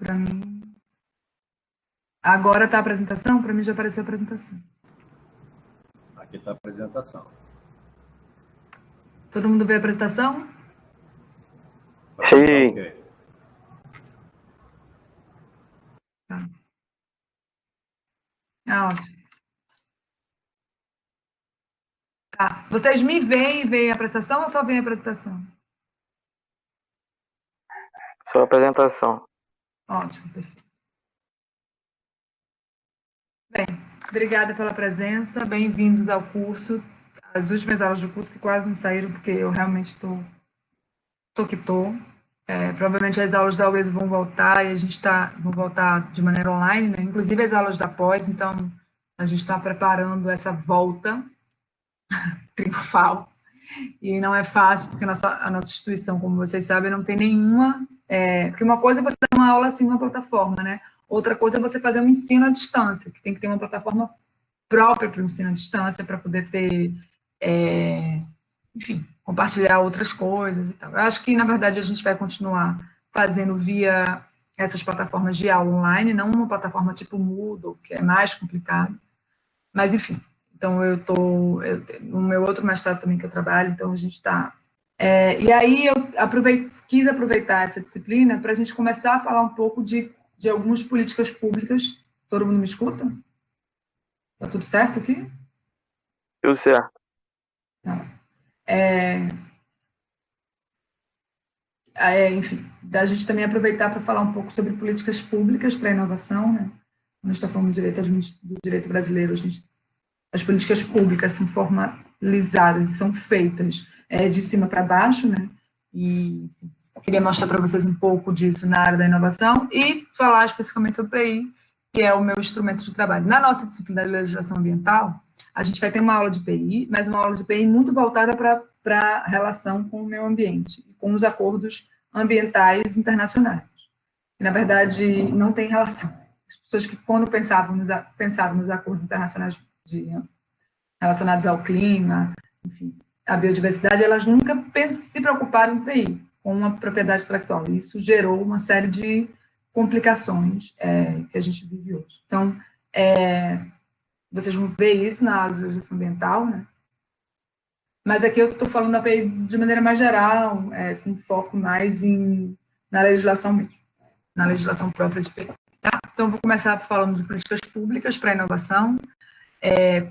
Para mim... Agora está a apresentação? Para mim já apareceu a apresentação. Aqui está a apresentação. Todo mundo vê a apresentação? Sim. Ok. Tá. Ah, ótimo. Tá. Vocês me veem e veem a apresentação ou só veem a apresentação? Sua apresentação. Ótimo, perfeito. Bem, obrigada pela presença, bem-vindos ao curso. As últimas aulas do curso que quase não saíram, porque eu realmente estou que estou. Provavelmente as aulas da UES vão voltar e a gente vão voltar de maneira online, né? Inclusive as aulas da pós, então a gente está preparando essa volta triunfal. E não é fácil, porque a nossa instituição, como vocês sabem, não tem nenhuma... porque uma coisa é você dar uma aula assim, uma plataforma, né? Outra coisa é você fazer um ensino à distância, que tem que ter uma plataforma própria para o ensino à distância, para poder ter, enfim, compartilhar outras coisas e tal. Eu acho que, na verdade, a gente vai continuar fazendo via essas plataformas de aula online, não uma plataforma tipo Moodle, que é mais complicado. Mas, enfim, então no meu outro mestrado também que eu trabalho, então a gente está... e aí eu quis aproveitar essa disciplina para a gente começar a falar um pouco de algumas políticas públicas. Todo mundo me escuta? Está tudo certo aqui? Tudo certo. Tá. Enfim, da gente também aproveitar para falar um pouco sobre políticas públicas para a inovação, né? Quando a gente está falando do direito brasileiro, as políticas públicas são formalizadas, são feitas de cima para baixo, né? E eu queria mostrar para vocês um pouco disso na área da inovação e falar especificamente sobre o PI, que é o meu instrumento de trabalho. Na nossa disciplina de legislação ambiental, a gente vai ter uma aula de PI, mas uma aula de PI muito voltada para a relação com o meio ambiente e com os acordos ambientais internacionais. Que, na verdade, não tem relação. As pessoas que, quando pensavam nos acordos internacionais relacionados ao clima, enfim, à biodiversidade, elas nunca se preocuparam em PI, com uma propriedade intelectual. E isso gerou uma série de complicações que a gente vive hoje. Então, vocês vão ver isso na aula de legislação ambiental, né? Mas aqui eu estou falando da PI de maneira mais geral, com foco mais na legislação mesmo, na legislação própria de PI. Tá? Então, vou começar falando de políticas públicas para a inovação,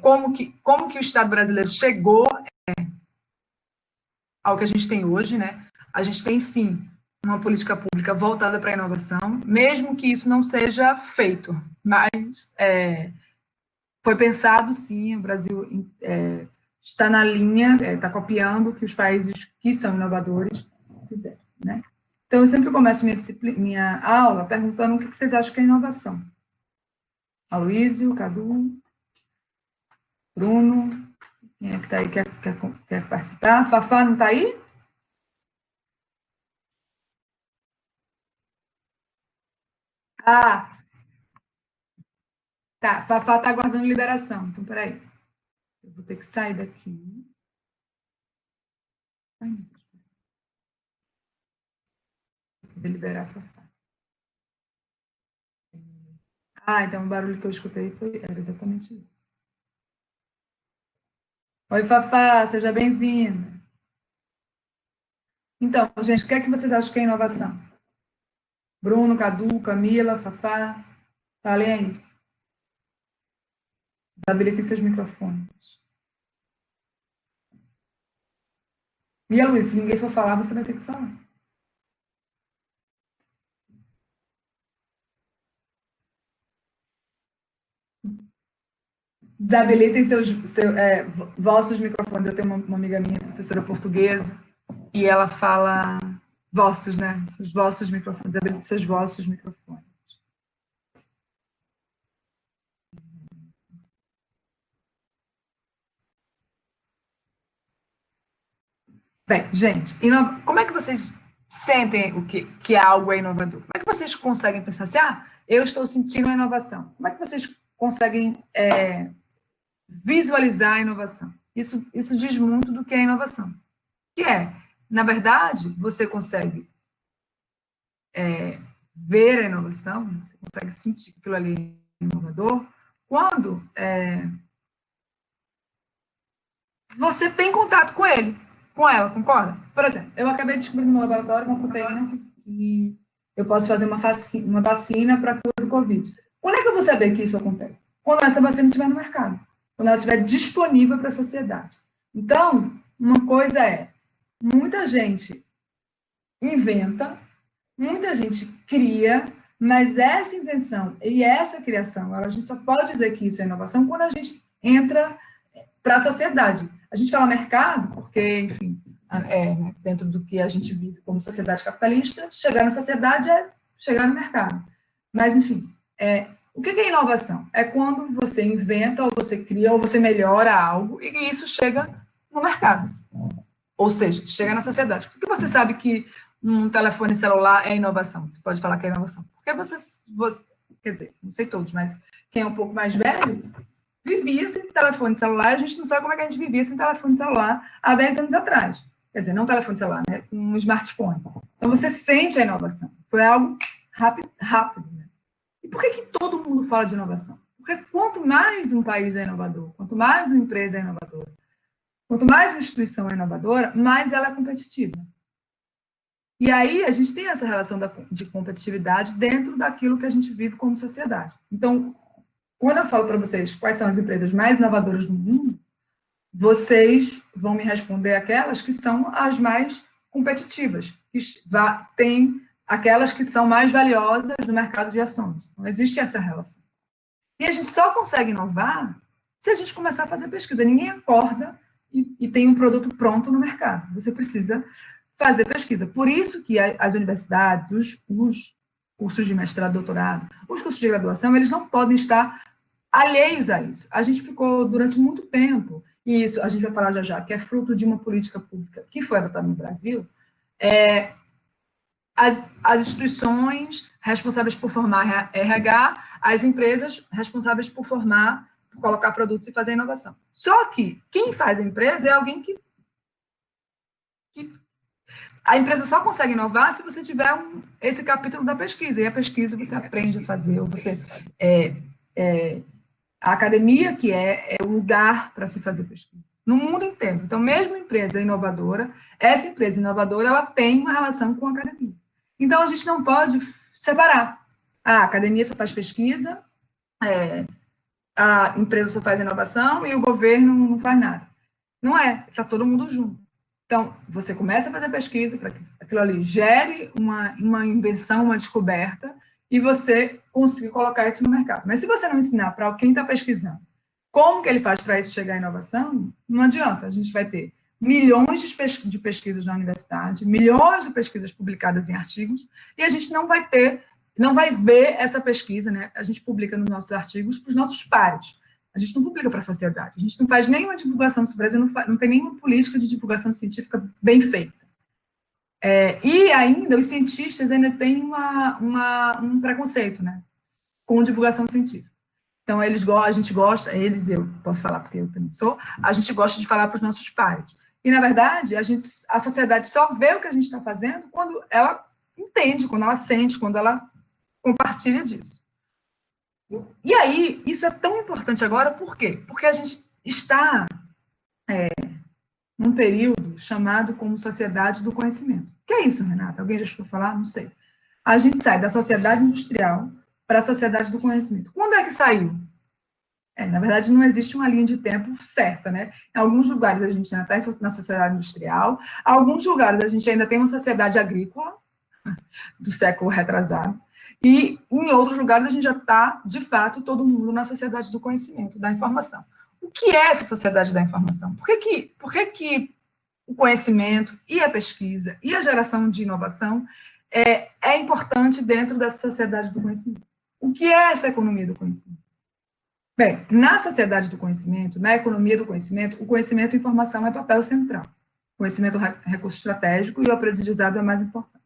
como que o Estado brasileiro chegou ao que a gente tem hoje, né? A gente tem, sim, uma política pública voltada para a inovação, mesmo que isso não seja feito, mas foi pensado, sim, o Brasil está na linha, está copiando o que os países que são inovadores fizeram, né? Então, eu sempre começo minha aula perguntando o que vocês acham que é inovação. Aloysio, Cadu, Bruno, quem é que está aí, quer participar? Fafá não está aí? Ah, tá. Fafá está aguardando liberação. Então, peraí. Eu vou ter que sair daqui. Vou liberar a Fafá. Então o barulho que eu escutei era exatamente isso. Oi, Fafá, seja bem-vinda. Então, gente, o que é que vocês acham que é inovação? Bruno, Cadu, Camila, Fafá, falem aí. Habilitem seus microfones. E a Luiz, se ninguém for falar, você vai ter que falar. Desabilitem vossos microfones. Eu tenho uma amiga minha, professora portuguesa, e ela fala vossos, né? Os vossos microfones. Desabilitem seus vossos microfones. Bem, gente, como é que vocês sentem o que algo é inovador? Como é que vocês conseguem pensar assim, eu estou sentindo a inovação? Como é que vocês conseguem visualizar a inovação? Isso diz muito do que é inovação. Que na verdade, você consegue ver a inovação, você consegue sentir que aquilo ali é inovador, quando você tem contato com ele, com ela, concorda? Por exemplo, eu acabei de descobrir no meu laboratório uma proteína que eu posso fazer uma vacina para a cura do Covid. Quando é que eu vou saber que isso acontece? Quando essa vacina estiver no mercado, quando ela estiver disponível para a sociedade. Então, uma coisa é, muita gente inventa, muita gente cria, mas essa invenção e essa criação, a gente só pode dizer que isso é inovação quando a gente entra para a sociedade. A gente fala mercado porque, enfim, dentro do que a gente vive como sociedade capitalista, chegar na sociedade é chegar no mercado. Mas, enfim, o que é inovação? É quando você inventa, ou você cria, ou você melhora algo, e isso chega no mercado. Ou seja, chega na sociedade. Por que você sabe que um telefone celular é inovação? Você pode falar que é inovação. Porque você quer dizer, não sei todos, mas quem é um pouco mais velho, vivia sem telefone celular, a gente não sabe como é que a gente vivia sem telefone celular há 10 anos atrás. Quer dizer, não telefone celular, né? Um smartphone. Então, você sente a inovação. Foi algo rápido. Né? E por que todo mundo fala de inovação? Porque quanto mais um país é inovador, quanto mais uma empresa é inovadora, quanto mais uma instituição é inovadora, mais ela é competitiva. E aí, a gente tem essa relação de competitividade dentro daquilo que a gente vive como sociedade. Então, quando eu falo para vocês quais são as empresas mais inovadoras do mundo, vocês vão me responder aquelas que são as mais competitivas, que têm aquelas que são mais valiosas no mercado de ações. Não existe essa relação. E a gente só consegue inovar se a gente começar a fazer pesquisa. Ninguém acorda e tem um produto pronto no mercado. Você precisa fazer pesquisa. Por isso que as universidades, os cursos de mestrado, doutorado, os cursos de graduação, eles não podem estar alheios a isso. A gente ficou durante muito tempo, e isso a gente vai falar já, que é fruto de uma política pública que foi adotada no Brasil, as instituições responsáveis por formar RH, as empresas responsáveis por formar, por colocar produtos e fazer inovação. Só que quem faz a empresa é alguém que a empresa só consegue inovar se você tiver esse capítulo da pesquisa, e a pesquisa você aprende a fazer, ou você a academia, que é o lugar para se fazer pesquisa, no mundo inteiro. Então, mesmo empresa inovadora, essa empresa inovadora, ela tem uma relação com a academia. Então, a gente não pode separar. A academia só faz pesquisa, a empresa só faz inovação e o governo não faz nada. Não é, está todo mundo junto. Então, você começa a fazer pesquisa para que aquilo ali gere uma invenção, uma descoberta, e você conseguir colocar isso no mercado. Mas se você não ensinar para quem está pesquisando como que ele faz para isso chegar à inovação, não adianta. A gente vai ter milhões de pesquisas na universidade, milhões de pesquisas publicadas em artigos, e a gente não vai ver essa pesquisa, né? A gente publica nos nossos artigos para os nossos pares. A gente não publica para a sociedade. A gente não faz nenhuma divulgação sobre o Brasil, não tem nenhuma política de divulgação científica bem feita. E ainda, os cientistas ainda têm um preconceito, né, com divulgação científica. Então, a gente gosta, eu posso falar porque eu também sou, a gente gosta de falar para os nossos pares. E, na verdade, a sociedade só vê o que a gente está fazendo quando ela entende, quando ela sente, quando ela compartilha disso. E aí, isso é tão importante agora, por quê? Porque a gente está num período chamado como sociedade do conhecimento. O que é isso, Renata? Alguém já escutou falar? Não sei. A gente sai da sociedade industrial para a sociedade do conhecimento. Quando é que saiu? Na verdade, não existe uma linha de tempo certa, né? Em alguns lugares a gente ainda está na sociedade industrial, em alguns lugares a gente ainda tem uma sociedade agrícola, do século retrasado, e em outros lugares a gente já está, de fato, todo mundo na sociedade do conhecimento, da informação. O que é essa sociedade da informação? Por que o conhecimento e a pesquisa e a geração de inovação é importante dentro dessa sociedade do conhecimento? O que é essa economia do conhecimento? Bem, na sociedade do conhecimento, na economia do conhecimento, o conhecimento e a informação é papel central. O conhecimento é recurso estratégico e o aprendizado é mais importante.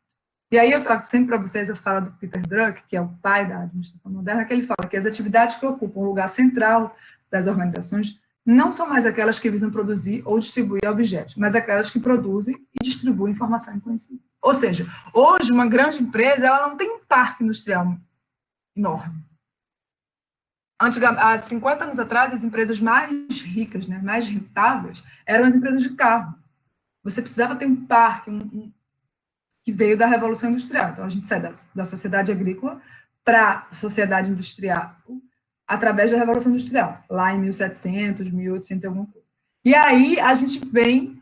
E aí eu trago sempre para vocês a fala do Peter Drucker, que é o pai da administração moderna, que ele fala que as atividades que ocupam o lugar central das organizações não são mais aquelas que visam produzir ou distribuir objetos, mas aquelas que produzem e distribuem informação e conhecimento. Ou seja, hoje uma grande empresa ela não tem um parque industrial enorme. Há 50 anos atrás, as empresas mais ricas, né, mais rentáveis, eram as empresas de carro. Você precisava ter um parque que veio da Revolução Industrial. Então, a gente sai da sociedade agrícola para a sociedade industrial através da Revolução Industrial, lá em 1700, 1800 e alguma coisa. E aí, a gente vem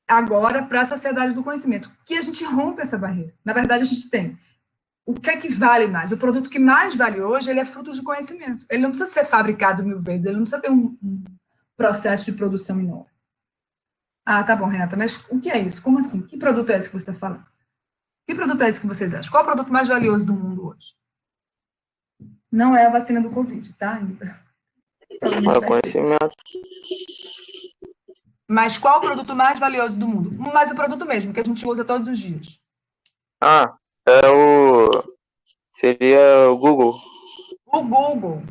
agora para a sociedade do conhecimento, que a gente rompe essa barreira. Na verdade, a gente tem o que é que vale mais? O produto que mais vale hoje, ele é fruto de conhecimento. Ele não precisa ser fabricado 1000 vezes, ele não precisa ter um processo de produção enorme. Ah, tá bom, Renata, mas o que é isso? Como assim? Que produto é esse que você está falando? Que produto é esse que vocês acham? Qual é o produto mais valioso do mundo hoje? Não é a vacina do Covid, tá? É conhecimento. Mas qual é o produto mais valioso do mundo? Mas o produto mesmo, que a gente usa todos os dias. Seria o Google. O Google.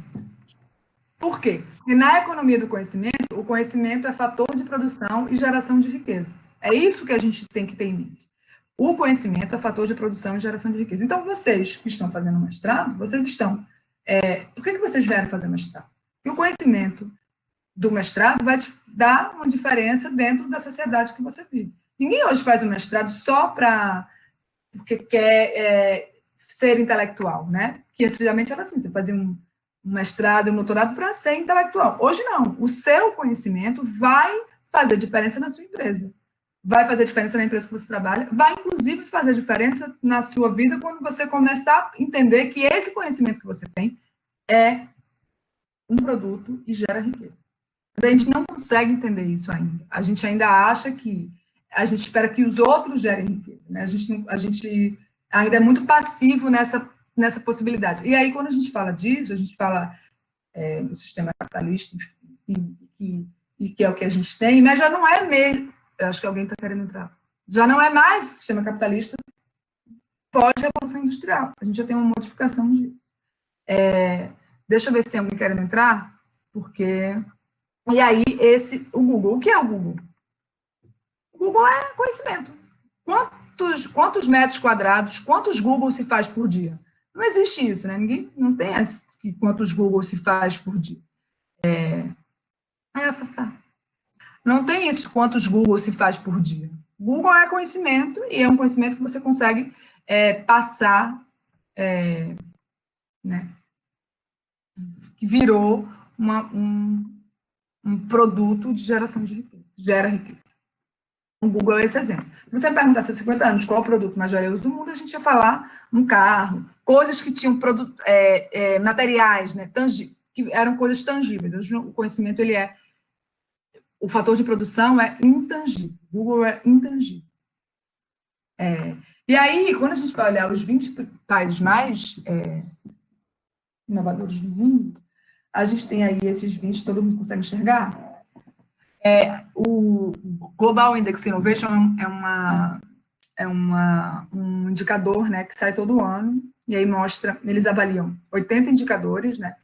Por quê? Porque na economia do conhecimento, o conhecimento é fator de produção e geração de riqueza. É isso que a gente tem que ter em mente. O conhecimento é fator de produção e geração de riqueza. Então, vocês que estão fazendo mestrado, vocês estão... por que vocês vieram fazer mestrado? Porque o conhecimento do mestrado vai te dar uma diferença dentro da sociedade que você vive. Ninguém hoje faz um mestrado só porque quer ser intelectual, né? Que antigamente era assim, você fazia um mestrado e um doutorado para ser intelectual. Hoje não. O seu conhecimento vai fazer diferença na sua empresa. Vai fazer diferença na empresa que você trabalha, vai, inclusive, fazer diferença na sua vida quando você começar a entender que esse conhecimento que você tem é um produto e gera riqueza. Mas a gente não consegue entender isso ainda. A gente ainda acha que... A gente espera que os outros gerem riqueza. Né? A gente ainda é muito passivo nessa possibilidade. E aí, quando a gente fala disso, a gente fala do sistema capitalista, e que é o que a gente tem, mas já não é mesmo... Eu acho que alguém está querendo entrar. Já não é mais o sistema capitalista pós-revolução industrial. A gente já tem uma modificação disso. Deixa eu ver se tem alguém querendo entrar, porque... E aí, o Google. O que é o Google? O Google é conhecimento. Quantos metros quadrados, quantos Google se faz por dia? Não existe isso, né? Ninguém não tem quantos Google se faz por dia. Não tem isso, quantos Google se faz por dia. Google é conhecimento, e é um conhecimento que você consegue passar, né? Que virou um produto de geração de riqueza, gera riqueza. O Google é esse exemplo. Se você perguntasse há 50 anos qual é o produto mais valioso do mundo, a gente ia falar um carro, coisas que tinham materiais, né, que eram coisas tangíveis. Hoje o conhecimento, o fator de produção é intangível. O Google é intangível. E aí, quando a gente vai olhar os 20 países mais inovadores do mundo, a gente tem aí esses 20, todo mundo consegue enxergar? O Global Index Innovation é um indicador, né, que sai todo ano, e aí eles avaliam 80 indicadores, né,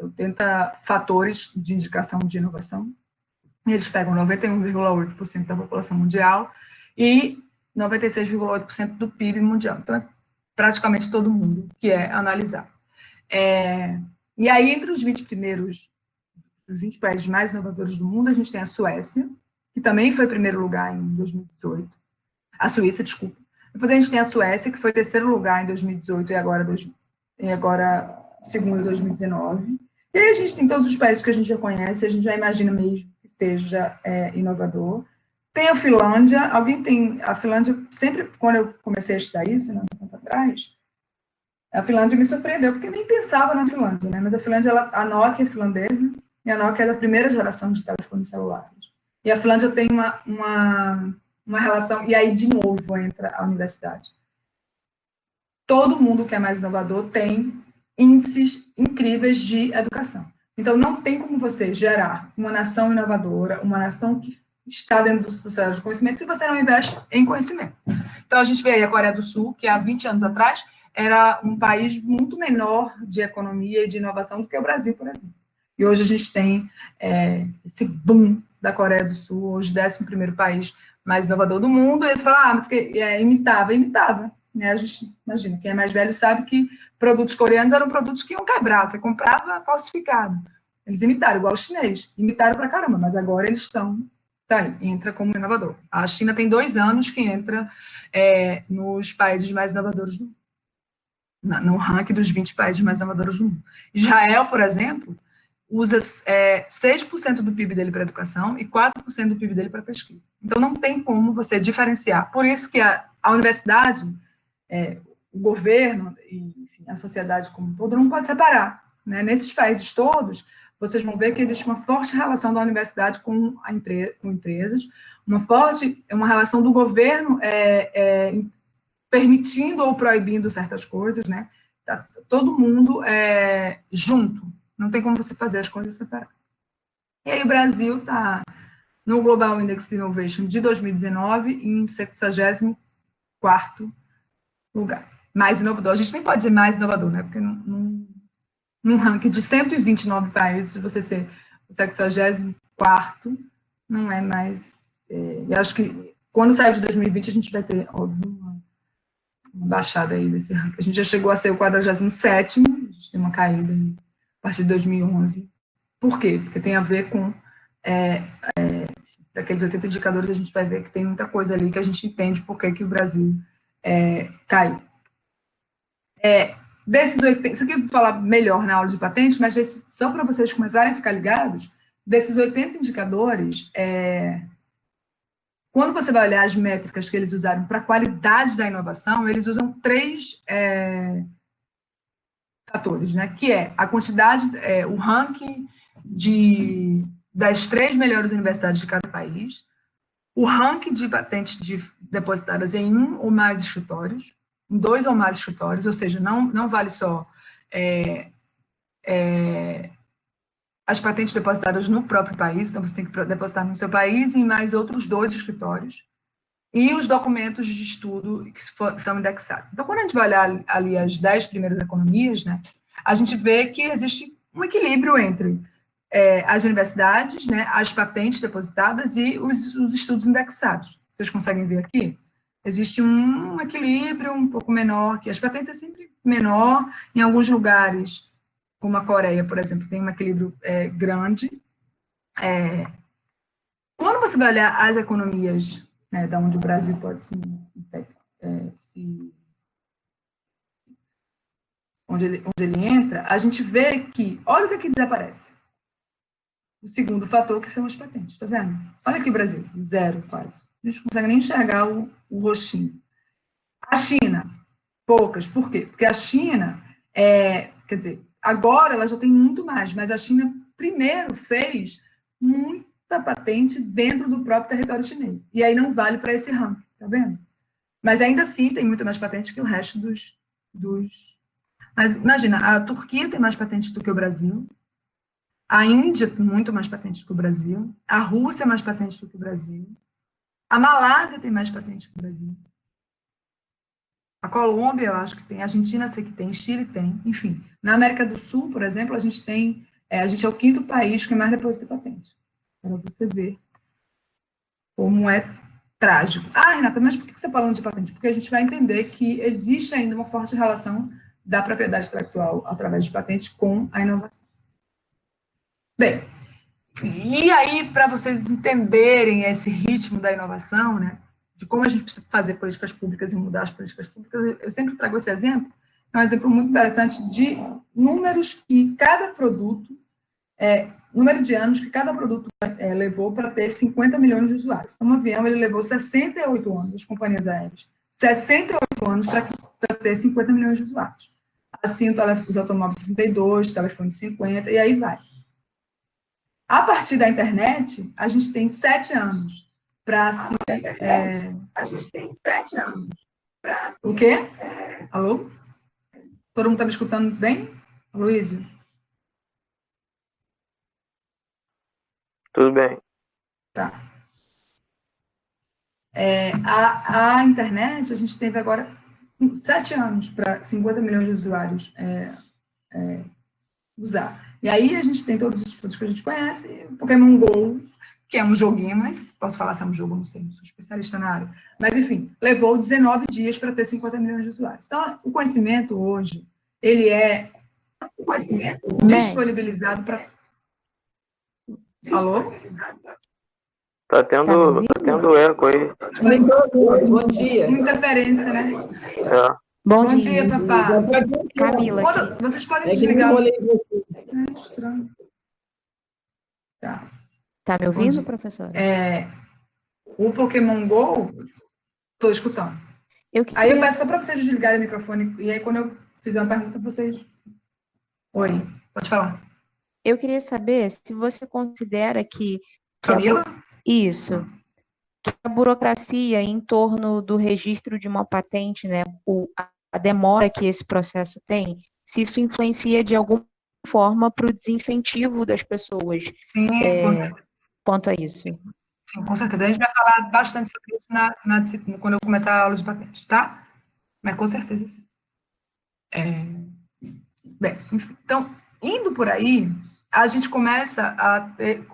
80 fatores de indicação de inovação, e eles pegam 91,8% da população mundial e 96,8% do PIB mundial. Então, é praticamente todo mundo que é analisado. E aí, entre os 20 países mais inovadores do mundo, a gente tem a Suécia, que também foi primeiro lugar em 2018. A Suíça, desculpa. Depois a gente tem a Suécia, que foi terceiro lugar em 2018 e agora segundo em 2019. E aí a gente tem todos os países que a gente já conhece, a gente já imagina mesmo que seja inovador. Tem a Finlândia. Alguém tem... A Finlândia, sempre quando eu comecei a estudar isso, né, um tempo atrás, a Finlândia me surpreendeu, porque eu nem pensava na Finlândia, né? Mas a Finlândia, a Nokia é finlandesa, e a Nokia é da primeira geração de telefones celulares. E a Finlândia tem uma relação, e aí, de novo, entra a universidade. Todo mundo que é mais inovador tem índices incríveis de educação. Então, não tem como você gerar uma nação inovadora, uma nação que está dentro do sociedade de conhecimento, se você não investe em conhecimento. Então, a gente vê aí a Coreia do Sul, que há 20 anos atrás era um país muito menor de economia e de inovação do que o Brasil, por exemplo. E hoje a gente tem esse boom da Coreia do Sul, hoje 11º país mais inovador do mundo, e eles falam, mas que imitava. Né? A gente, imagina, quem é mais velho sabe que produtos coreanos eram produtos que iam quebrar, você comprava falsificado. Eles imitaram, igual o chinês, imitaram pra caramba, mas agora eles estão, entra como inovador. A China tem 2 anos que entra nos países mais inovadores do mundo, no ranking dos 20 países mais inovadores do mundo. Israel, por exemplo, usa 6% do PIB dele para educação e 4% do PIB dele para pesquisa. Então, não tem como você diferenciar. Por isso que a universidade, o governo e enfim, a sociedade como um todo não pode separar. Né? Nesses países todos, vocês vão ver que existe uma forte relação da universidade com empresas, uma relação do governo permitindo ou proibindo certas coisas, né? Tá todo mundo junto. Não tem como você fazer as coisas separadas. E aí o Brasil está no Global Index Innovation de 2019 em 64º lugar. Mais inovador. A gente nem pode dizer mais inovador, né? Porque num ranking de 129 países, você ser o 64º não é mais... eu acho que quando sair de 2020, a gente vai ter, óbvio, uma baixada aí desse ranking. A gente já chegou a ser o 47º, a gente tem uma caída a partir de 2011. Por quê? Porque tem a ver com daqueles 80 indicadores, a gente vai ver que tem muita coisa ali que a gente entende por que o Brasil caiu. Desses 80, isso aqui eu vou falar melhor na aula de patente, mas só para vocês começarem a ficar ligados, desses 80 indicadores, quando você vai olhar as métricas que eles usaram para a qualidade da inovação, eles usam 3 fatores, né? Que é a quantidade, o ranking das 3 melhores universidades de cada país, o ranking de patentes depositadas em 1 ou mais escritórios, em 2 ou mais escritórios, ou seja, não vale só as patentes depositadas no próprio país, então você tem que depositar no seu país e em mais outros 2 escritórios, e os documentos de estudo que são indexados. Então, quando a gente vai olhar ali as 10 primeiras economias, né, a gente vê que existe um equilíbrio entre as universidades, né, as patentes depositadas e os estudos indexados. Vocês conseguem ver aqui? Existe um equilíbrio um pouco menor, que as patentes é sempre menor, em alguns lugares, como a Coreia, por exemplo, tem um equilíbrio grande. Quando você vai olhar as economias, né, da onde o Brasil pode onde ele entra, a gente vê que, olha o que aqui desaparece. O segundo fator, que são as patentes, tá vendo? Olha aqui o Brasil, 0 quase. A gente não consegue nem enxergar o roxinho. A China, poucas. Por quê? Porque a China, quer dizer, agora ela já tem muito mais, mas a China primeiro fez muita patente dentro do próprio território chinês. E aí não vale para esse ranking, tá vendo? Mas ainda assim tem muito mais patentes que o resto dos... Mas imagina, a Turquia tem mais patentes do que o Brasil, a Índia tem muito mais patentes que o Brasil, a Rússia tem mais patentes do que o Brasil, a Malásia tem mais patentes que o Brasil, a Colômbia, eu acho que tem, a Argentina sei que tem, Chile tem, enfim. Na América do Sul, por exemplo, a gente é o 5º país que mais deposita patente. Para você ver como é trágico. Ah, Renata, mas por que você está falando de patente? Porque a gente vai entender que existe ainda uma forte relação da propriedade intelectual através de patente com a inovação. Bem, e aí, para vocês entenderem esse ritmo da inovação, né, de como a gente precisa fazer políticas públicas e mudar as políticas públicas, eu sempre trago esse exemplo, é um exemplo muito interessante de números que cada produto, número de anos que cada produto levou para ter 50 milhões de usuários. Então, um avião, ele levou 68 anos, as companhias aéreas, 68 anos para ter 50 milhões de usuários. Assim, os automóveis 62, telefone 50, e aí vai. A partir da internet, a gente tem 7 anos para se... A gente tem 7 anos para... O quê? Alô? Todo mundo está me escutando bem? Luísio? Tudo bem. Tá. A internet, a gente teve agora 7 anos para 50 milhões de usuários usar. E aí a gente tem todos os estudos que a gente conhece, o Pokémon GO, que é um joguinho, mas posso falar se é um jogo, não sei, não sou especialista na área. Mas, enfim, levou 19 dias para ter 50 milhões de usuários. Então, o conhecimento hoje, ele é disponibilizado para... Alô? Tá tendo eco aí. Bom dia. Interferência, né? É. Bom Bom dia. dia, papá. Camila aqui. Vocês podem É que nem desligar. falei. É estranho. Tá. Tá me ouvindo, professora? O Pokémon GO, estou escutando. Aí eu peço só para vocês desligarem o microfone, e aí quando eu fizer uma pergunta, vocês... Oi, pode falar. Eu queria saber se você considera que Camila? Isso. Que a burocracia em torno do registro de uma patente, né, a demora que esse processo tem, se isso influencia de alguma forma para o desincentivo das pessoas quanto a isso. Sim, com certeza. A gente vai falar bastante sobre isso na disciplina, quando eu começar a aula de patentes, tá? Mas com certeza sim. Bem, enfim, então, indo por aí, a gente começa a ter...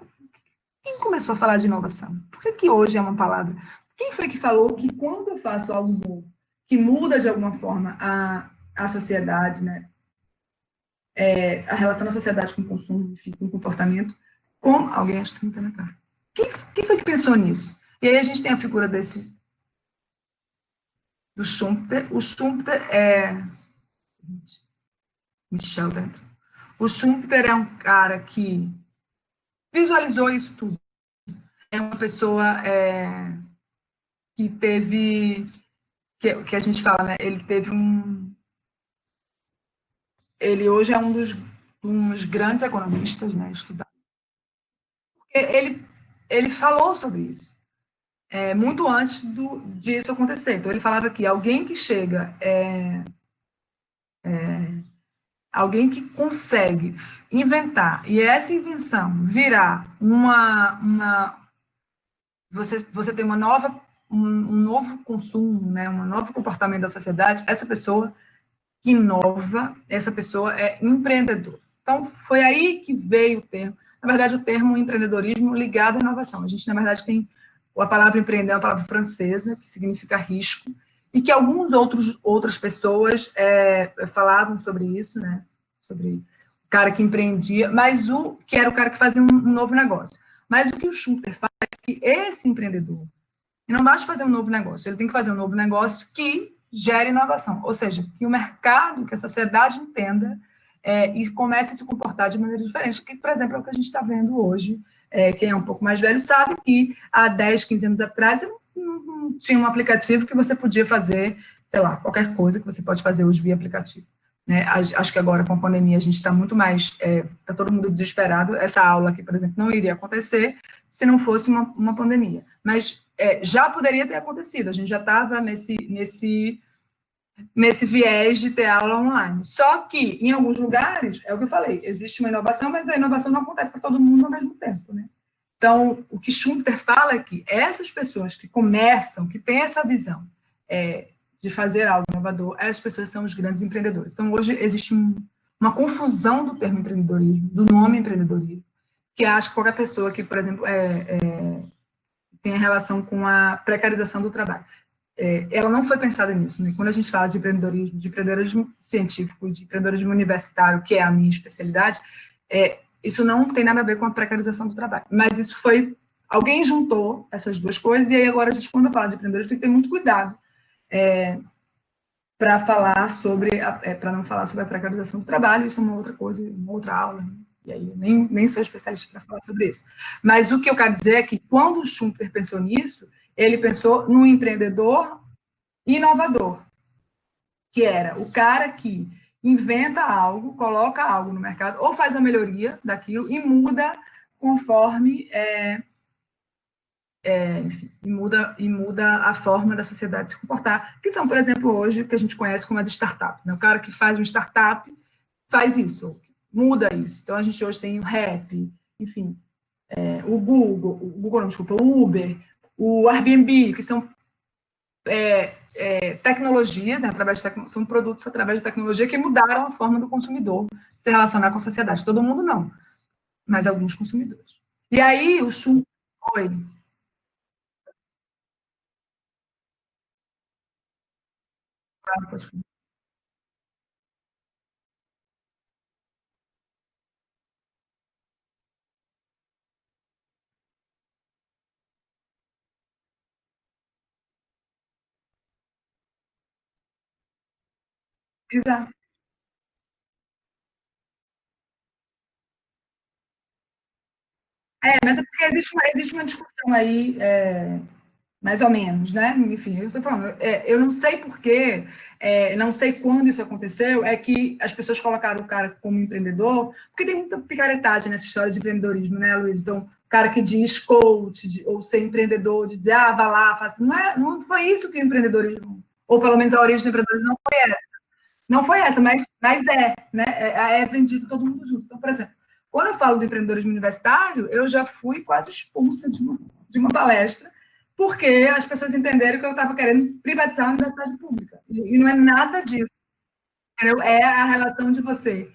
Quem começou a falar de inovação? Por que hoje é uma palavra? Quem foi que falou que quando eu faço algo novo, que muda de alguma forma a sociedade, né? A relação da sociedade com o consumo, enfim, com o comportamento, com alguém aos 30 na cara. Quem foi que pensou nisso? E aí a gente tem a figura do Schumpeter. O Schumpeter Michel dentro. O Schumpeter é um cara que visualizou isso tudo. É uma pessoa que teve, que a gente fala, né? Ele teve ele hoje é um dos grandes economistas, né? Estudado. Ele falou sobre isso. Muito antes disso acontecer. Então, ele falava que alguém que chega, alguém que consegue inventar, e essa invenção virar você tem um novo consumo, né, um novo comportamento da sociedade, essa pessoa que inova, essa pessoa é empreendedor. Então, foi aí que veio o termo, na verdade, o termo empreendedorismo ligado à inovação. A gente, na verdade, tem a palavra empreender, é uma palavra francesa, que significa risco, e que outras pessoas falavam sobre isso, né? Sobre o cara que empreendia, mas que era o cara que fazia um novo negócio. Mas o que o Schumpeter faz é que esse empreendedor, não basta fazer um novo negócio, ele tem que fazer um novo negócio que gere inovação, ou seja, que o mercado, que a sociedade entenda e comece a se comportar de maneira diferente, que, por exemplo, é o que a gente está vendo hoje. Quem é um pouco mais velho sabe que há 10, 15 anos atrás não tinha um aplicativo que você podia fazer, sei lá, qualquer coisa que você pode fazer hoje via aplicativo. Né? Acho que agora, com a pandemia, a gente está muito mais, está todo mundo desesperado. Essa aula aqui, por exemplo, não iria acontecer se não fosse uma pandemia. Mas já poderia ter acontecido, a gente já estava nesse viés de ter aula online. Só que, em alguns lugares, é o que eu falei, existe uma inovação, mas a inovação não acontece para todo mundo ao mesmo tempo, né? Então, o que Schumpeter fala é que essas pessoas que começam, que têm essa visão de fazer algo inovador, essas pessoas são os grandes empreendedores. Então, hoje existe uma confusão do termo empreendedorismo, do nome empreendedorismo, que acha que qualquer pessoa que, por exemplo, tem relação com a precarização do trabalho. Ela não foi pensada nisso, né? Quando a gente fala de empreendedorismo científico, de empreendedorismo universitário, que é a minha especialidade, isso não tem nada a ver com a precarização do trabalho. Mas isso alguém juntou essas duas coisas, e aí agora a gente, quando fala de empreendedorismo, tem que ter muito cuidado para falar para não falar sobre a precarização do trabalho. Isso é uma outra coisa, uma outra aula, né? E aí eu nem sou especialista para falar sobre isso. Mas o que eu quero dizer é que quando o Schumpeter pensou nisso, ele pensou no empreendedor inovador, que era o cara que inventa algo, coloca algo no mercado, ou faz uma melhoria daquilo e muda conforme muda a forma da sociedade se comportar, que são, por exemplo, hoje, o que a gente conhece como as startups. Né? O cara que faz uma startup faz isso, muda isso. Então, a gente hoje tem o Rap, enfim, o Uber, o Airbnb, que são tecnologia, né, são produtos através de tecnologia que mudaram a forma do consumidor se relacionar com a sociedade. Todo mundo não, mas alguns consumidores. E aí, o Schumpeter... Oi. Claro, pode falar. Exato. Mas é porque existe uma discussão aí, mais ou menos, né? Enfim, eu estou falando, eu não sei porquê, não sei quando isso aconteceu, é que as pessoas colocaram o cara como empreendedor, porque tem muita picaretagem nessa história de empreendedorismo, né, Luiz? Então, o cara que diz coach, ou ser empreendedor, de dizer, vá lá, faça. Não foi isso que o empreendedorismo, ou pelo menos a origem do empreendedorismo não foi essa. Não foi essa, mas né? É vendido todo mundo junto. Então, por exemplo, quando eu falo do empreendedorismo universitário, eu já fui quase expulsa de uma palestra, porque as pessoas entenderam que eu estava querendo privatizar a universidade pública. E não é nada disso. Entendeu? É a relação de você.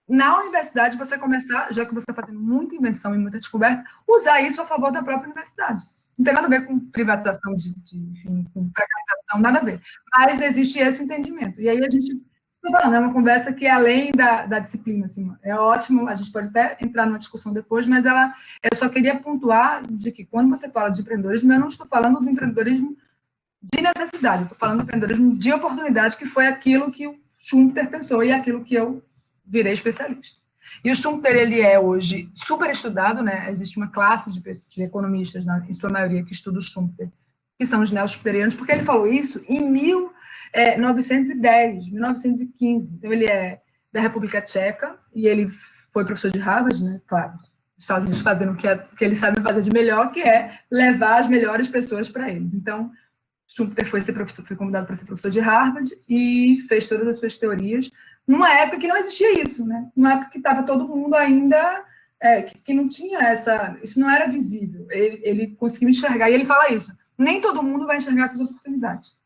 Na universidade, você começar, já que você está fazendo muita invenção e muita descoberta, usar isso a favor da própria universidade. Não tem nada a ver com privatização enfim, com precarização, nada a ver. Mas existe esse entendimento. E aí a gente, estou falando, é uma conversa que é além da disciplina, assim, é ótimo, a gente pode até entrar numa discussão depois, mas eu só queria pontuar de que quando você fala de empreendedorismo, eu não estou falando do empreendedorismo de necessidade, eu estou falando do empreendedorismo de oportunidade, que foi aquilo que o Schumpeter pensou e aquilo que eu virei especialista. E o Schumpeter, ele é hoje super estudado, né? Existe uma classe de economistas, em sua maioria, que estuda o Schumpeter, que são os neo-schumpeterianos, porque ele falou isso em 1910, 1915. Então, ele é da República Tcheca e ele foi professor de Harvard, né? Claro, os Estados Unidos fazendo o que eles sabem fazer de melhor, que é levar as melhores pessoas para eles. Então, Schumpeter foi convidado para ser professor de Harvard e fez todas as suas teorias numa época que não existia isso, né? Numa época que estava todo mundo ainda, que não tinha isso não era visível. Ele conseguiu enxergar, e ele fala isso, nem todo mundo vai enxergar essas oportunidades.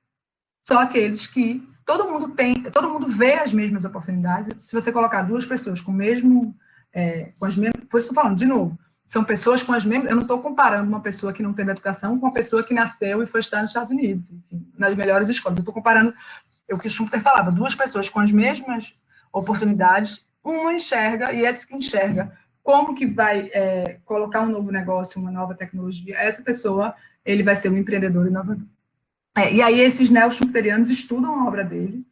Só aqueles que, todo mundo vê as mesmas oportunidades. Se você colocar duas pessoas com as mesmas, por isso estou falando, de novo, são pessoas com as mesmas, eu não estou comparando uma pessoa que não teve educação com uma pessoa que nasceu e foi estudar nos Estados Unidos, enfim, nas melhores escolas. Eu estou comparando o que o Schumpeter falava, duas pessoas com as mesmas oportunidades, uma enxerga, e essa que enxerga como que vai colocar um novo negócio, uma nova tecnologia, essa pessoa, ele vai ser um empreendedor inovador. E aí esses neo-schumpeterianos estudam a obra dele.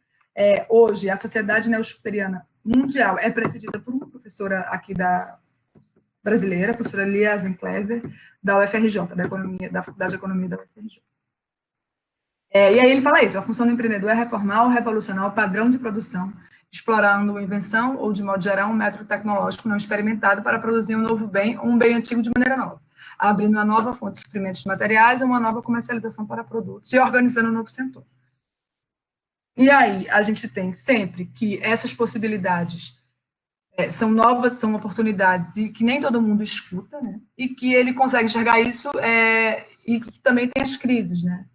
Hoje, a Sociedade Neo-Schumpeteriana Mundial é presidida por uma professora aqui brasileira, a professora Lia Zenclever, da UFRJ, da Faculdade de Economia da UFRJ. E aí ele fala isso, a função do empreendedor é reformar ou revolucionar o padrão de produção, explorando uma invenção ou, de modo geral, um método tecnológico não experimentado para produzir um novo bem ou um bem antigo de maneira nova, abrindo uma nova fonte de suprimentos de materiais ou uma nova comercialização para produtos e organizando um novo setor. E aí a gente tem sempre que essas possibilidades são novas, são oportunidades e que nem todo mundo escuta, né? E que ele consegue enxergar isso e que também tem as crises, né?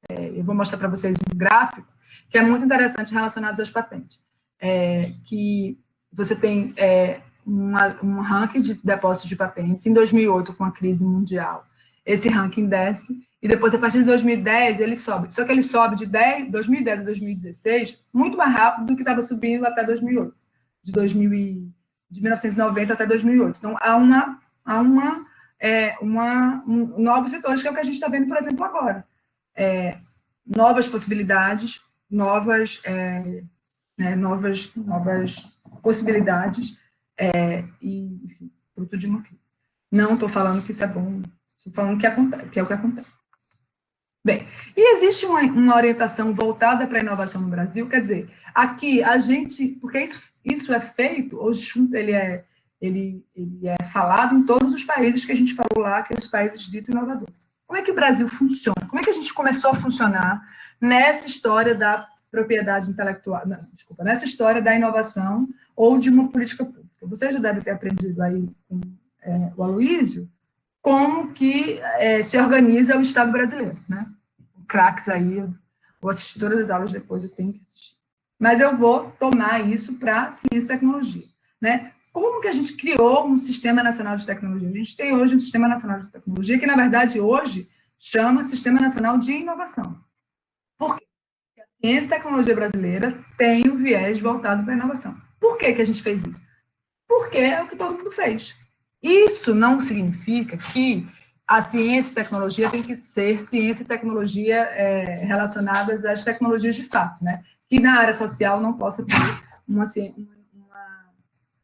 Eu vou mostrar para vocês um gráfico que é muito interessante relacionado às patentes, que você tem um ranking de depósitos de patentes em 2008 com a crise mundial. Esse ranking desce e depois, a partir de 2010, ele sobe. Só que ele sobe de 2010 a 2016 muito mais rápido do que estava subindo até 2008, de 1990 até 2008. Então, há novos setores, que é o que a gente está vendo, por exemplo, agora. Novas possibilidades, novas possibilidades, e, enfim, fruto de uma crise. Não estou falando que isso é bom, estou falando que é o que acontece. Bem, e existe uma orientação voltada para a inovação no Brasil, quer dizer, aqui a gente, porque isso é feito, hoje ele é falado em todos os países que a gente falou lá, aqueles países ditos inovadores. Como é que o Brasil funciona? Como é que a gente começou a funcionar nessa história da propriedade intelectual, nessa história da inovação ou de uma política pública? Vocês já devem ter aprendido aí com o Aloysio como que se organiza o Estado brasileiro, né? craques aí, eu vou assistir todas as aulas depois, eu tenho que assistir. Mas eu vou tomar isso para ciência e tecnologia, né? Como que a gente criou um Sistema Nacional de Tecnologia? A gente tem hoje um Sistema Nacional de Tecnologia que, na verdade, hoje chama Sistema Nacional de Inovação. Por quê? Porque a ciência e tecnologia brasileira tem o viés voltado para a inovação. Por que a gente fez isso? Porque é o que todo mundo fez. Isso não significa que a ciência e tecnologia tem que ser ciência e tecnologia relacionadas às tecnologias de fato, né? Que na área social não possa ter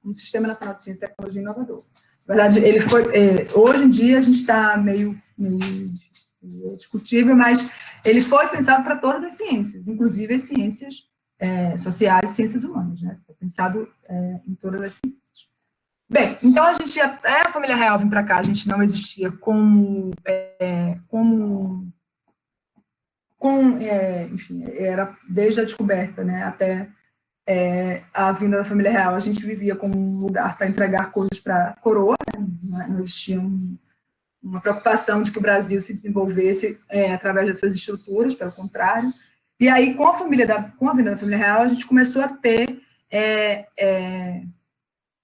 um Sistema Nacional de Ciência e Tecnologia inovador. Na verdade, ele foi, hoje em dia a gente está meio discutível, mas ele foi pensado para todas as ciências, inclusive as ciências sociais e ciências humanas, né? Foi pensado em todas as ciências. Bem, então a gente, até a família real vir para cá, a gente não existia enfim, era desde a descoberta, né, até a vinda da família real, a gente vivia como um lugar para entregar coisas para a coroa, né? Não existia uma preocupação de que o Brasil se desenvolvesse através das suas estruturas, pelo contrário. E aí, com a vinda da família real, a gente começou a ter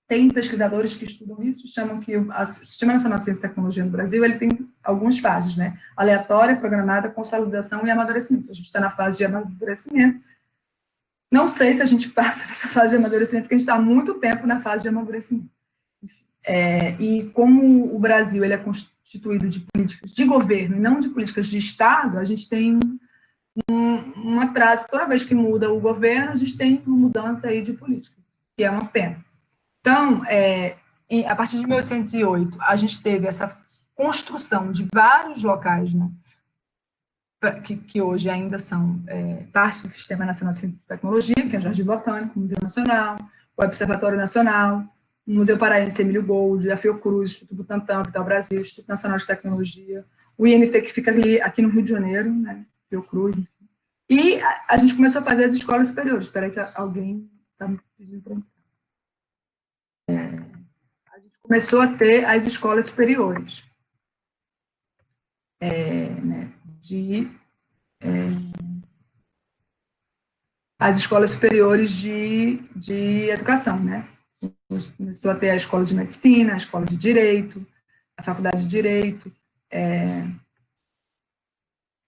tem pesquisadores que estudam isso, chamam que o Sistema Nacional de Ciência e Tecnologia no Brasil, ele tem algumas fases, né? Aleatória, programada, consolidação e amadurecimento. A gente está na fase de amadurecimento. Não sei se a gente passa nessa fase de amadurecimento, porque a gente está há muito tempo na fase de amadurecimento. E como o Brasil ele é constituído de políticas de governo e não de políticas de Estado, a gente tem um atraso. Toda vez que muda o governo, a gente tem uma mudança aí de política, que é uma pena. Então, a partir de 1808, a gente teve essa construção de vários locais, né, que hoje ainda são parte do Sistema Nacional de Ciência e Tecnologia, que é o Jardim Botânico, o Museu Nacional, o Observatório Nacional, o Museu Paraense Emílio Gold, a Fiocruz, o Instituto Butantan, Vital Brasil, o Instituto Nacional de Tecnologia, o INT, que fica aqui no Rio de Janeiro, né, Fiocruz, enfim. E a gente começou a fazer as escolas superiores. Espera aí que alguém está me pedindo para entrar. A gente começou a ter as escolas superiores, né, as escolas superiores de educação, né? Começou a ter a escola de medicina, a escola de direito, a faculdade de direito.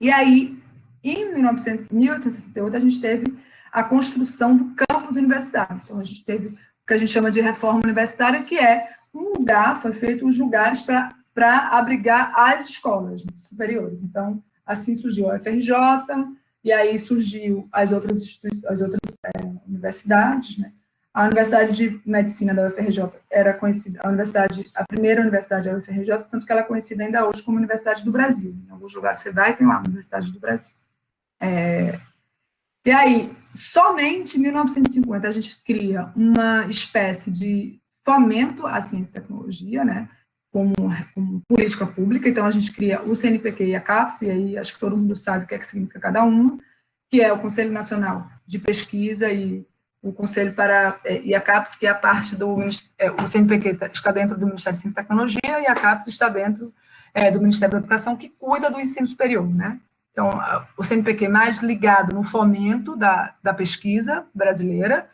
E aí, em 1868, a gente teve a construção do campus universitário. Então, a gente teve o que a gente chama de reforma universitária, que é um lugar, foi feito uns lugares para abrigar as escolas superiores. Então, assim surgiu a UFRJ, e aí surgiu as outras universidades, né? A Universidade de Medicina da UFRJ era conhecida, a primeira universidade da UFRJ, tanto que ela é conhecida ainda hoje como Universidade do Brasil. Em alguns lugares você vai e tem lá a Universidade do Brasil. E aí, somente em 1950, a gente cria uma espécie de fomento à ciência e tecnologia, né, como política pública. Então, a gente cria o CNPq e a CAPES, e aí acho que todo mundo sabe o que significa cada uma, que é o Conselho Nacional de Pesquisa e o Conselho e a CAPES, que é a parte o CNPq está dentro do Ministério de Ciência e Tecnologia, e a CAPES está dentro do Ministério da Educação, que cuida do ensino superior, né? Então, o CNPq mais ligado no fomento da pesquisa brasileira,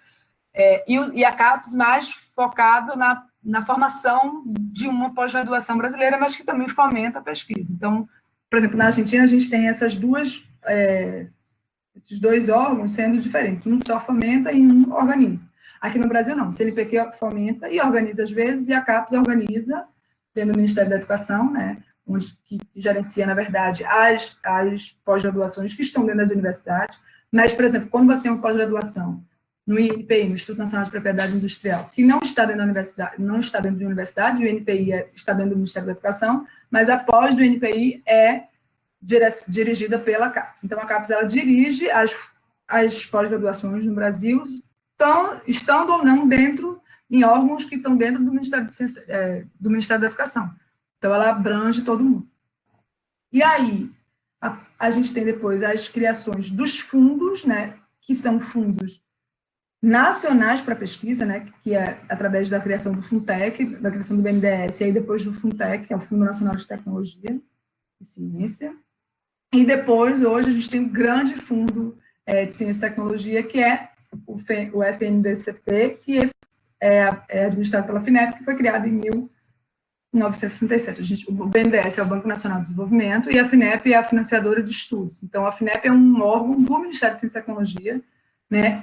e a CAPES mais focado na formação de uma pós-graduação brasileira, mas que também fomenta a pesquisa. Então, por exemplo, na Argentina, a gente tem esses dois órgãos sendo diferentes. Um só fomenta e um organiza. Aqui no Brasil, não. O CNPq fomenta e organiza às vezes, e a CAPES organiza, dentro do Ministério da Educação, né, que gerencia, na verdade, as pós-graduações que estão dentro das universidades. Mas, por exemplo, quando você tem uma pós-graduação no INPI, no Instituto Nacional de Propriedade Industrial, que não está dentro da universidade, não está dentro de universidade, o INPI está dentro do Ministério da Educação, mas a pós do INPI é dirigida pela CAPES. Então, a CAPES, ela dirige as pós-graduações no Brasil, estando ou não em órgãos que estão dentro do Ministério do Ministério da Educação. Então, ela abrange todo mundo. E aí, a gente tem depois as criações dos fundos, né, que são fundos nacionais para pesquisa, né, que é através da criação do FUNTEC, da criação do BNDES, e aí depois do FUNTEC, que é o Fundo Nacional de Tecnologia e Ciência. E depois, hoje, a gente tem um grande fundo de ciência e tecnologia, que é o FNDCT, que é administrado pela FINEP, que foi criado em 1967. O BNDES é o Banco Nacional de Desenvolvimento e a FINEP é a financiadora de estudos. Então, a FINEP é um órgão do Ministério de Ciência e Tecnologia, né,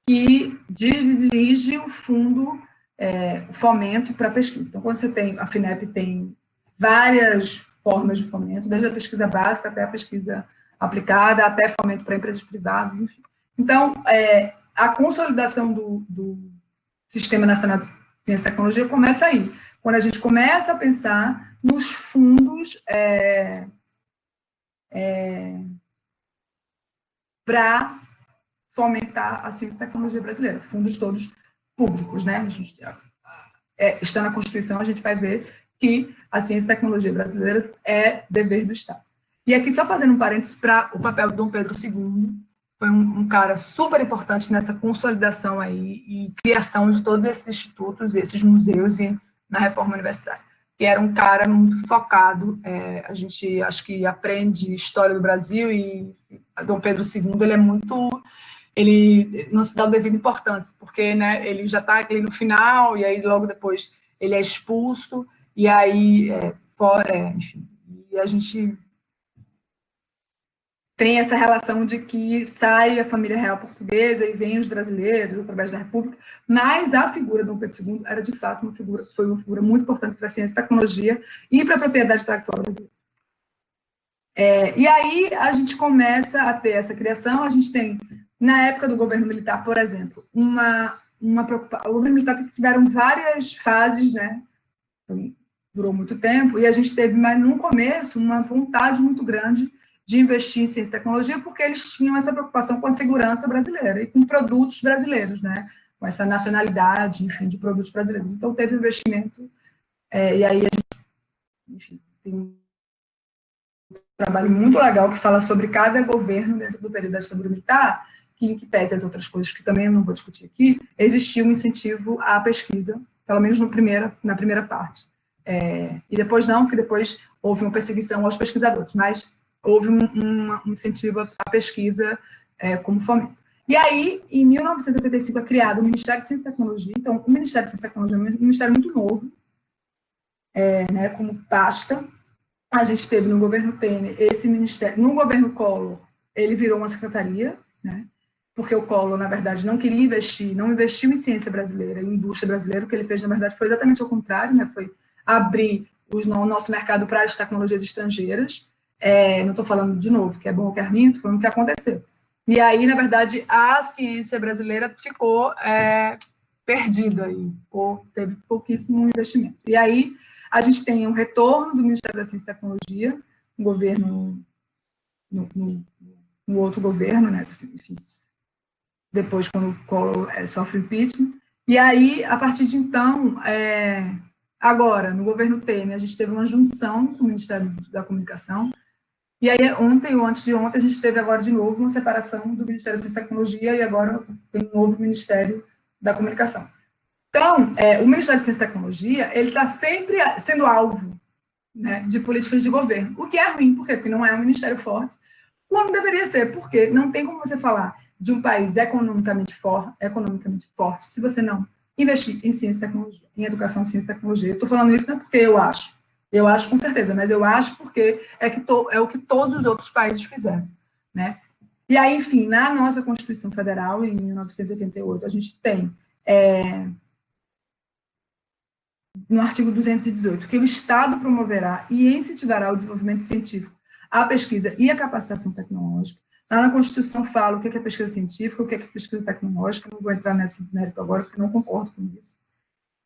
que dirige o fundo, o fomento para pesquisa. Então, quando você tem, a FINEP tem várias formas de fomento, desde a pesquisa básica até a pesquisa aplicada, até fomento para empresas privadas, enfim. Então, a consolidação do Sistema Nacional de Ciência e Tecnologia começa aí, quando a gente começa a pensar nos fundos para fomentar a ciência e tecnologia brasileira, fundos todos públicos, né? Está na Constituição, a gente vai ver que a ciência e tecnologia brasileira é dever do Estado. E aqui, só fazendo um parênteses para o papel de Dom Pedro II, foi um cara super importante nessa consolidação aí e criação de todos esses institutos, esses museus e na reforma universitária. Que era um cara muito focado, a gente acho que aprende história do Brasil e Dom Pedro II, ele não se dá o devido importância, porque, né, ele já está ali no final, e aí logo depois ele é expulso, e aí, enfim, e a gente tem essa relação de que sai a família real portuguesa e vem os brasileiros através da República, mas a figura de Dom Pedro II era, de fato, foi uma figura muito importante para a ciência e tecnologia e para a propriedade intelectual brasileira. E aí a gente começa a ter essa criação, a gente tem, na época do governo militar, por exemplo, uma preocupação. O governo militar tiveram várias fases, né? Durou muito tempo, e a gente teve, mas no começo, uma vontade muito grande de investir em ciência e tecnologia, porque eles tinham essa preocupação com a segurança brasileira e com produtos brasileiros, né? Com essa nacionalidade, enfim, de produtos brasileiros. Então, teve investimento, e aí a gente, enfim, tem um trabalho muito legal que fala sobre cada governo dentro do período da ditadura militar, que pese as outras coisas que também eu não vou discutir aqui, existia um incentivo à pesquisa, pelo menos na primeira parte. E depois não, porque depois houve uma perseguição aos pesquisadores, mas houve um incentivo à pesquisa como fomento. E aí, em 1985, é criado o Ministério de Ciência e Tecnologia. Então, o Ministério de Ciência e Tecnologia é um ministério muito novo, né, como pasta. A gente teve no governo Temer esse ministério. No governo Collor, ele virou uma secretaria, né, porque o Collor, na verdade, não queria investir, não investiu em ciência brasileira, em indústria brasileira. O que ele fez, na verdade, foi exatamente ao contrário, né, foi abrir o nosso mercado para as tecnologias estrangeiras. Não estou falando de novo que é bom ou que é ruim, estou falando o que aconteceu. E aí, na verdade, a ciência brasileira ficou perdida, teve pouquíssimo investimento. E aí, a gente tem um retorno do Ministério da Ciência e Tecnologia, um governo, no outro governo, né? Enfim, depois, quando o Collor sofre impeachment. E aí, a partir de então, agora, no governo Temer, a gente teve uma junção com o Ministério da Comunicação. E aí, ontem ou antes de ontem, a gente teve agora de novo uma separação do Ministério da Ciência e Tecnologia e agora tem um novo Ministério da Comunicação. Então, o Ministério da Ciência e Tecnologia, ele está sempre sendo alvo, né, de políticas de governo, o que é ruim, por quê? Porque não é um ministério forte, como deveria ser, porque não tem como você falar de um país economicamente forte se você não investir em ciência e tecnologia, em educação, ciência e tecnologia. Eu estou falando isso não é porque eu acho com certeza, mas eu acho porque é o que todos os outros países fizeram, né? E aí, enfim, na nossa Constituição Federal, em 1988, a gente tem, no artigo 218, que o Estado promoverá e incentivará o desenvolvimento científico, a pesquisa e a capacitação tecnológica. Lá na Constituição fala o que é pesquisa científica, o que é pesquisa tecnológica, não vou entrar nesse mérito agora, porque não concordo com isso.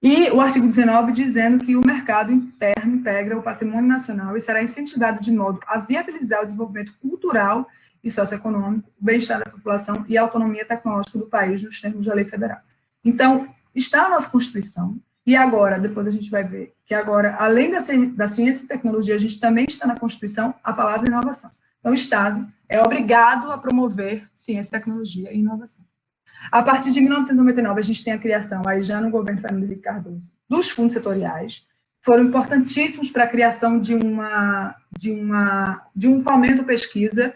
E o artigo 19 dizendo que o mercado interno integra o patrimônio nacional e será incentivado de modo a viabilizar o desenvolvimento cultural e socioeconômico, o bem-estar da população e a autonomia tecnológica do país nos termos da lei federal. Então, está na nossa Constituição, e agora, depois a gente vai ver que agora, além da ciência e tecnologia, a gente também está na Constituição a palavra inovação. Então, o Estado é obrigado a promover ciência, tecnologia e inovação. A partir de 1999, a gente tem a criação, aí já no governo Fernando Henrique Cardoso, dos fundos setoriais, foram importantíssimos para a criação de de um fomento à pesquisa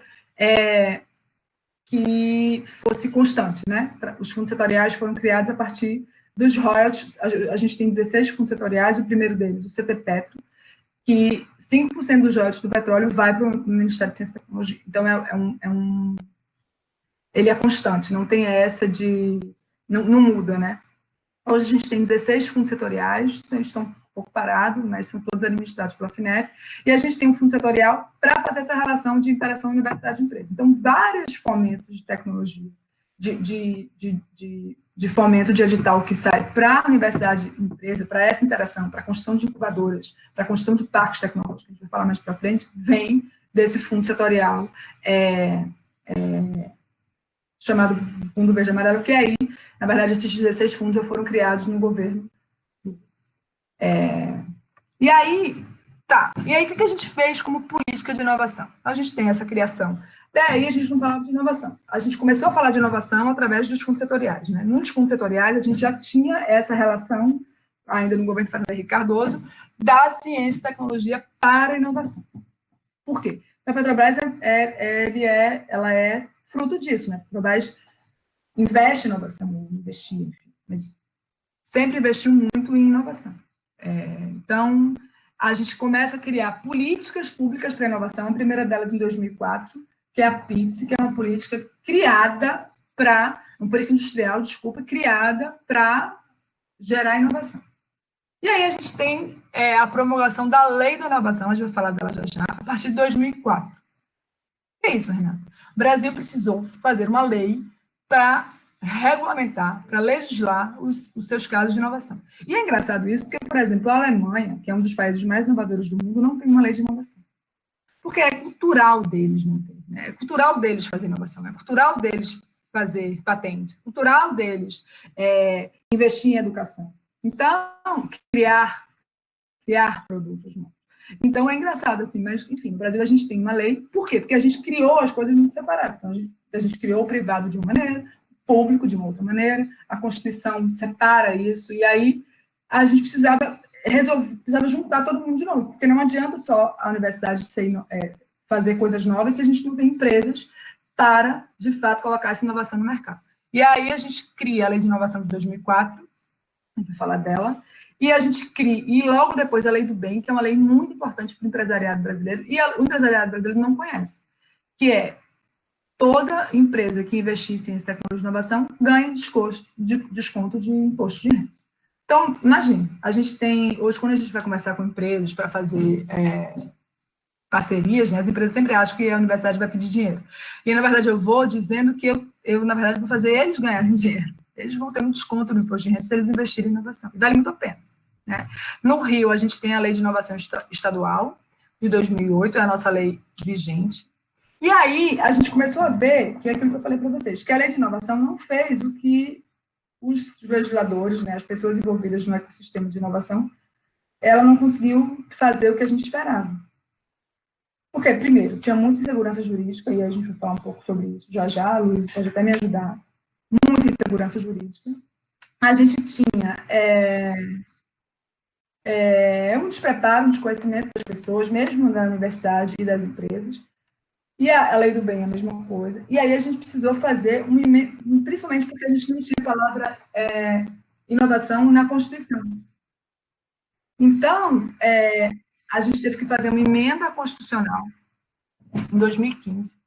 que fosse constante, né? Os fundos setoriais foram criados a partir dos royalties. A gente tem 16 fundos setoriais, o primeiro deles, o CT Petro, que 5% dos royalties do petróleo vai para o Ministério de Ciência e Tecnologia. Então, ele é constante, não tem essa de... Não muda, né? Hoje a gente tem 16 fundos setoriais, então eles estão um pouco parados, mas são todos administrados pela FINEP, e a gente tem um fundo setorial para fazer essa relação de interação universidade-empresa. Então, vários fomentos de tecnologia, de fomento de edital que sai para a universidade-empresa, para essa interação, para a construção de incubadoras, para a construção de parques tecnológicos, que a gente vai falar mais para frente, vem desse fundo setorial chamado Fundo Verde e Amarelo, que aí, na verdade, esses 16 fundos já foram criados no governo. E aí, o que a gente fez como política de inovação? A gente tem essa criação. Daí a gente não falava de inovação. A gente começou a falar de inovação através dos fundos setoriais, né? Nos fundos setoriais, a gente já tinha essa relação, ainda no governo Fernando Henrique Cardoso, da ciência e tecnologia para a inovação. Por quê? A Petrobras ela é fruto disso, né? A Petrobras investe em inovação, investia, mas sempre investiu muito em inovação. Então, a gente começa a criar políticas públicas para a inovação, a primeira delas em 2004, que é a PITSE, que é uma política criada uma política industrial, criada para gerar inovação. E aí a gente tem a promulgação da Lei da Inovação, a gente vai falar dela já, a partir de 2004. O que é isso, Renato? O Brasil precisou fazer uma lei para regulamentar, para legislar os seus casos de inovação. E é engraçado isso, porque, por exemplo, a Alemanha, que é um dos países mais inovadores do mundo, não tem uma lei de inovação. Porque é cultural deles não ter. Né? É cultural deles fazer inovação, é cultural deles fazer patente, é cultural deles investir em educação. Então, criar produtos novos. Então, é engraçado, assim, mas, enfim, no Brasil a gente tem uma lei. Por quê? Porque a gente criou as coisas muito separadas. Então, a gente criou o privado de uma maneira, o público de uma outra maneira, a Constituição separa isso, e aí a gente precisava juntar todo mundo de novo, porque não adianta só a universidade fazer coisas novas se a gente não tem empresas para, de fato, colocar essa inovação no mercado. E aí a gente cria a Lei de Inovação de 2004, a gente vai falar dela, e a gente cria, e logo depois a Lei do Bem, que é uma lei muito importante para o empresariado brasileiro, e o empresariado brasileiro não conhece, que é toda empresa que investir em ciência, tecnologia e inovação ganha desconto de imposto de renda. Então, imagine, a gente tem, hoje, quando a gente vai conversar com empresas para fazer parcerias, né, as empresas sempre acham que a universidade vai pedir dinheiro. E, na verdade, eu vou dizendo que eu na verdade, vou fazer eles ganharem dinheiro. Eles vão ter um desconto no imposto de renda se eles investirem em inovação. E vale muito a pena. Né? No Rio, a gente tem a Lei de Inovação Estadual, de 2008, é a nossa lei vigente. E aí, a gente começou a ver, que é aquilo que eu falei para vocês, que a Lei de Inovação não fez o que os legisladores, né, as pessoas envolvidas no ecossistema de inovação, ela não conseguiu fazer o que a gente esperava. Porque, primeiro, tinha muita insegurança jurídica, e a gente vai falar um pouco sobre isso já, a Luiz pode até me ajudar, muita insegurança jurídica. A gente tinha um despreparo, um desconhecimento das pessoas, mesmo da universidade e das empresas, e a Lei do Bem é a mesma coisa. E aí a gente precisou fazer, principalmente porque a gente não tinha a palavra inovação na Constituição. Então, a gente teve que fazer uma emenda constitucional em 2015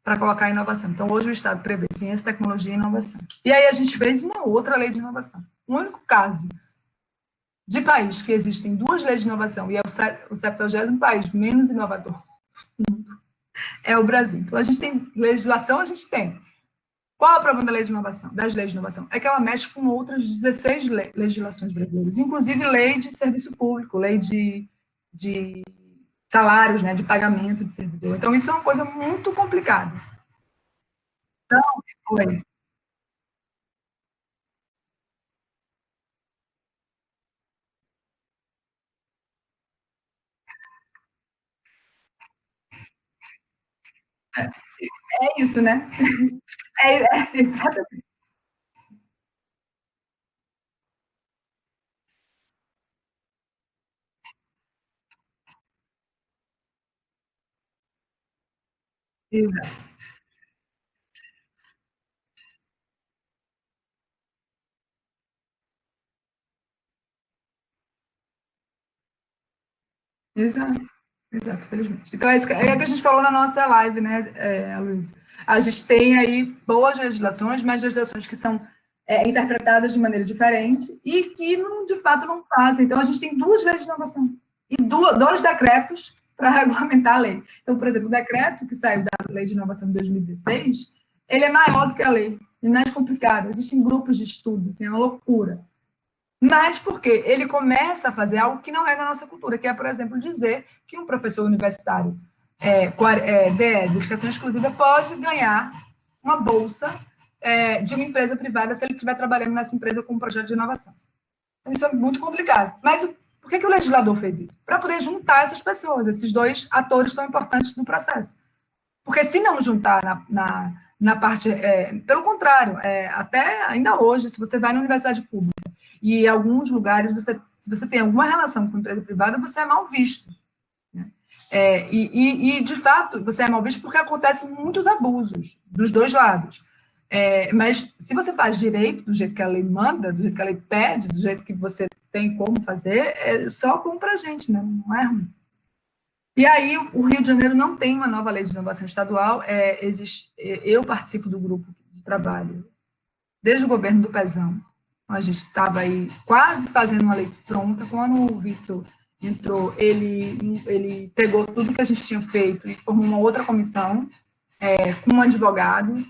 para colocar a inovação. Então, hoje o Estado prevê ciência, tecnologia e inovação. E aí a gente fez uma outra lei de inovação. O único caso de país que existem duas leis de inovação e é o 70º país menos inovador do mundo é o Brasil. Então, a gente tem legislação, a gente tem. Qual é o problema da lei de inovação, das leis de inovação? É que ela mexe com outras 16 legislações brasileiras, inclusive lei de serviço público, lei de salários, né, de pagamento de servidor. Então, isso é uma coisa muito complicada. Então, foi. É isso, né? Exatamente. Exato. Exato, exato, felizmente. Então, é que a gente falou na nossa live, né, Luiz? A gente tem aí boas legislações, mas legislações que são interpretadas de maneira diferente e que, não, de fato, não fazem. Então, a gente tem duas leis de inovação e dois decretos para regulamentar a lei. Então, por exemplo, o decreto que saiu da Lei de Inovação de 2016, ele é maior do que a lei, e mais complicado. Existem grupos de estudos, assim, é uma loucura. Mas porque ele começa a fazer algo que não é da nossa cultura, que é, por exemplo, dizer que um professor universitário DE, dedicação exclusiva, pode ganhar uma bolsa de uma empresa privada se ele estiver trabalhando nessa empresa com um projeto de inovação. Então, isso é muito complicado. Mas por que o legislador fez isso? Para poder juntar essas pessoas, esses dois atores tão importantes do processo. Porque se não juntar na parte... pelo contrário, até ainda hoje, se você vai na universidade pública e em alguns lugares, se você tem alguma relação com empresa privada, você é mal visto. Né? E, de fato, você é mal visto porque acontecem muitos abusos dos dois lados. Mas se você faz direito do jeito que a lei manda, do jeito que a lei pede, do jeito que você tem como fazer, é só bom para a gente, né? Não é ruim. E aí, o Rio de Janeiro não tem uma nova lei de inovação estadual. Eu participo do grupo de trabalho desde o governo do Pezão. A gente estava aí quase fazendo uma lei pronta. Quando o Witzel entrou, ele pegou tudo que a gente tinha feito e formou uma outra comissão com um advogado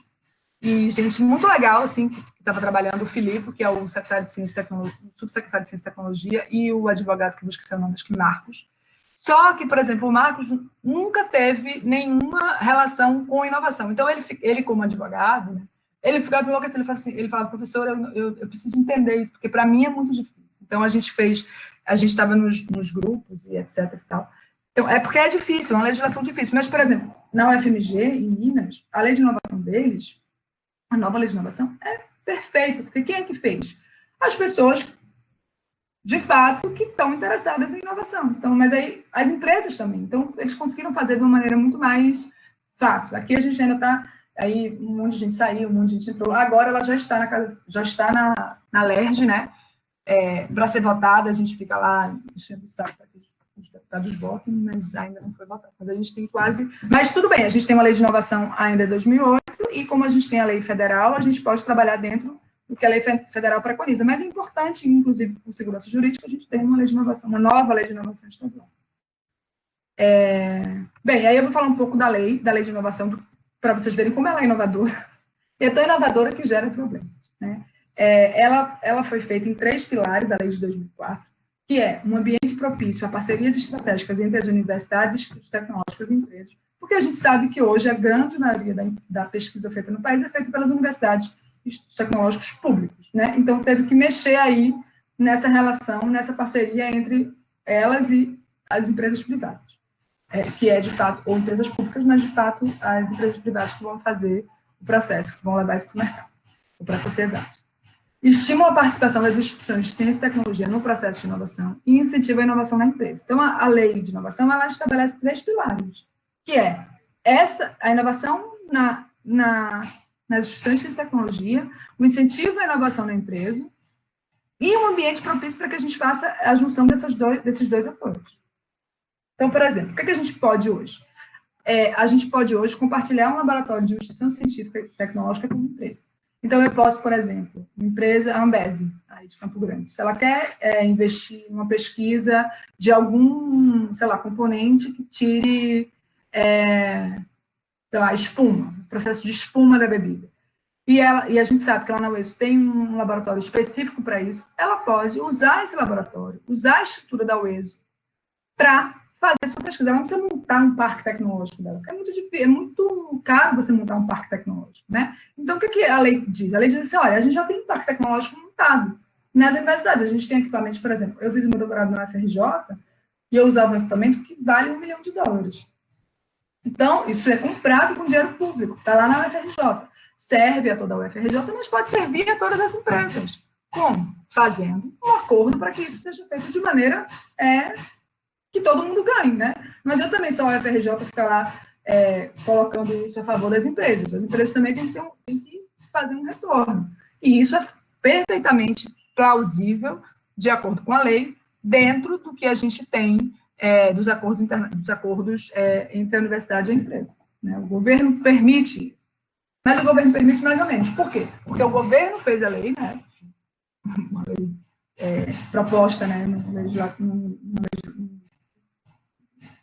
e gente muito legal, assim, que estava trabalhando, o Filipe, que é o secretário de Ciência e Tecnologia, o subsecretário de Ciência e Tecnologia, e o advogado, que eu esqueci o nome, acho que Marcos. Só que, por exemplo, o Marcos nunca teve nenhuma relação com inovação. Então, ele como advogado, né, ele ficava louco assim, ele falava, professor, eu preciso entender isso, porque para mim é muito difícil. Então, a gente estava nos grupos e etc e tal. Então, porque é difícil, é uma legislação difícil. Mas, por exemplo, na UFMG, em Minas, a lei de inovação deles, a nova lei de inovação, é perfeita, porque quem é que fez? As pessoas, de fato, que estão interessadas em inovação. Então, mas aí, as empresas também. Então, eles conseguiram fazer de uma maneira muito mais fácil. Aqui a gente ainda está... Aí um monte de gente saiu, um monte de gente entrou. Agora ela já está na LERJ, né? Para ser votada, a gente fica lá enchendo o saco para que os deputados votem, mas ainda não foi votado. Mas a gente tem quase... Mas tudo bem, a gente tem uma lei de inovação ainda em 2008, e como a gente tem a lei federal, a gente pode trabalhar dentro do que a lei federal preconiza. Mas é importante, inclusive, por segurança jurídica, a gente tem uma lei de inovação, uma nova lei de inovação estadual. Bem, aí eu vou falar um pouco da lei de inovação, para vocês verem como ela é inovadora. E é tão inovadora que gera problemas. Né? Ela foi feita em 3 pilares da lei de 2004, que é um ambiente propício a parcerias estratégicas entre as universidades, institutos tecnológicos e empresas, porque a gente sabe que hoje a grande maioria da pesquisa feita no país é feita pelas universidades e institutos tecnológicos públicos. Né? Então, teve que mexer aí nessa relação, nessa parceria entre elas e as empresas privadas. Que é, de fato, ou empresas públicas, mas, de fato, as empresas privadas que vão fazer o processo, que vão levar isso para o mercado, ou para a sociedade. Estimula a participação das instituições de ciência e tecnologia no processo de inovação e incentiva a inovação na empresa. Então, a lei de inovação, ela estabelece 3 pilares, que é a inovação nas instituições de ciência e tecnologia, o incentivo à inovação na empresa e um ambiente propício para que a gente faça a junção desses dois atores. Então, por exemplo, o que a gente pode hoje? A gente pode hoje compartilhar um laboratório de uma instituição científica e tecnológica com uma empresa. Então, eu posso, por exemplo, uma empresa, a Ambev, aí de Campo Grande, se ela quer investir em uma pesquisa de algum, sei lá, componente que tire, sei lá, espuma, processo de espuma da bebida. E a gente sabe que lá na UESO tem um laboratório específico para isso, ela pode usar esse laboratório, usar a estrutura da UESO para fazer sua pesquisa. Ela não precisa montar um parque tecnológico dela, porque é muito difícil, é muito caro você montar um parque tecnológico, né? Então, o que a lei diz? A lei diz assim, olha, a gente já tem um parque tecnológico montado. Nas universidades, a gente tem equipamentos, por exemplo, eu fiz meu doutorado na UFRJ e eu usava um equipamento que vale $1 milhão. Então, isso é comprado com dinheiro público, está lá na UFRJ. Serve a toda a UFRJ, mas pode servir a todas as empresas. Como? Fazendo um acordo para que isso seja feito de maneira que todo mundo ganhe, né? Não adianta também só a UFRJ ficar lá colocando isso a favor das empresas. As empresas também têm que fazer um retorno. E isso é perfeitamente plausível, de acordo com a lei, dentro do que a gente tem dos acordos entre a universidade e a empresa. Né? O governo permite isso. Mas o governo permite mais ou menos. Por quê? Porque o governo fez a lei, né? Uma lei proposta, né, no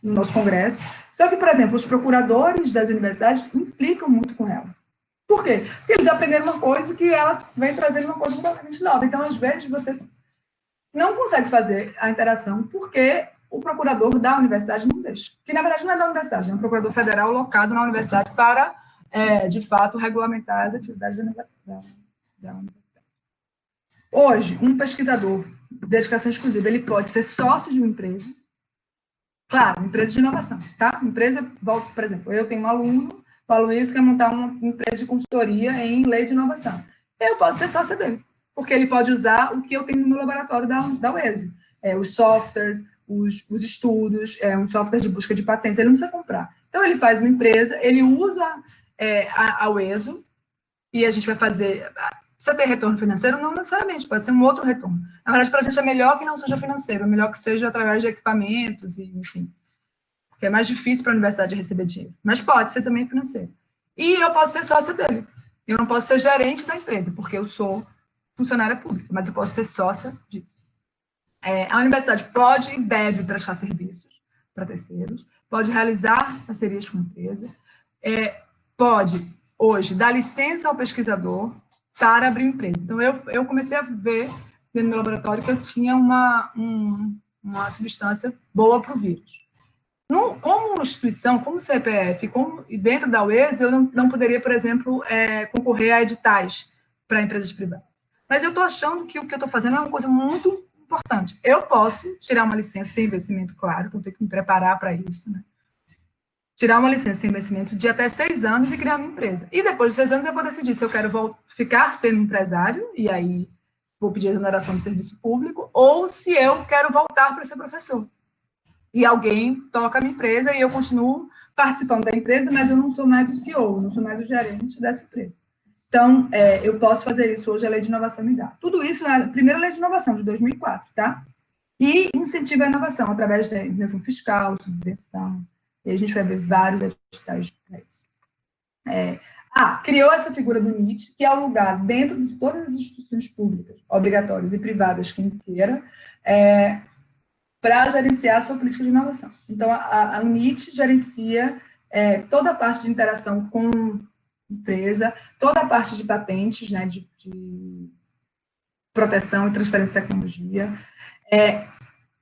nosso Congresso. Só que, por exemplo, os procuradores das universidades implicam muito com ela. Por quê? Porque eles aprenderam uma coisa que ela vem trazendo uma coisa completamente nova. Então, às vezes, você não consegue fazer a interação porque o procurador da universidade não deixa. Que, na verdade, não é da universidade, é um procurador federal locado na universidade para, de fato, regulamentar as atividades da universidade. Hoje, um pesquisador de dedicação exclusiva, ele pode ser sócio de uma empresa, claro, empresa de inovação, tá? Empresa, por exemplo, eu tenho um aluno, o Aloysio quer montar uma empresa de consultoria em lei de inovação. Eu posso ser sócia dele, porque ele pode usar o que eu tenho no meu laboratório da UESO, os softwares, os estudos, um software de busca de patentes, ele não precisa comprar. Então, ele faz uma empresa, ele usa a UESO, e a gente vai fazer... Precisa ter retorno financeiro? Não necessariamente, pode ser um outro retorno. Na verdade, para a gente é melhor que não seja financeiro, é melhor que seja através de equipamentos, e, enfim. Porque é mais difícil para a universidade receber dinheiro. Mas pode ser também financeiro. E eu posso ser sócia dele. Eu não posso ser gerente da empresa, porque eu sou funcionária pública, mas eu posso ser sócia disso. A universidade pode e deve prestar serviços para terceiros, pode realizar parcerias com a empresa, pode, hoje, dar licença ao pesquisador para abrir empresa. Então, eu comecei a ver dentro do meu laboratório que eu tinha uma substância boa para o vírus. Como instituição, como CPF, e dentro da UES, eu não poderia, por exemplo, concorrer a editais para empresas privadas. Mas eu estou achando que o que eu estou fazendo é uma coisa muito importante. Eu posso tirar uma licença sem investimento, claro, então eu tenho que me preparar para isso, né? Tirar uma licença sem investimento de até 6 anos e criar uma empresa. E depois de 6 anos eu vou decidir se eu quero ficar sendo empresário, e aí vou pedir exoneração do serviço público, ou se eu quero voltar para ser professor. E alguém toca a minha empresa e eu continuo participando da empresa, mas eu não sou mais o CEO, não sou mais o gerente dessa empresa. Então, eu posso fazer isso hoje, a Lei de Inovação me dá. Tudo isso na primeira Lei de Inovação, de 2004, tá? E incentiva a inovação através da isenção fiscal, subvenção. E a gente vai ver vários editais para isso. Criou essa figura do NIT, que é o lugar dentro de todas as instituições públicas, obrigatórias e privadas, quem queira, para gerenciar a sua política de inovação. Então, a NIT gerencia toda a parte de interação com empresa, toda a parte de patentes, né, de proteção e transferência de tecnologia,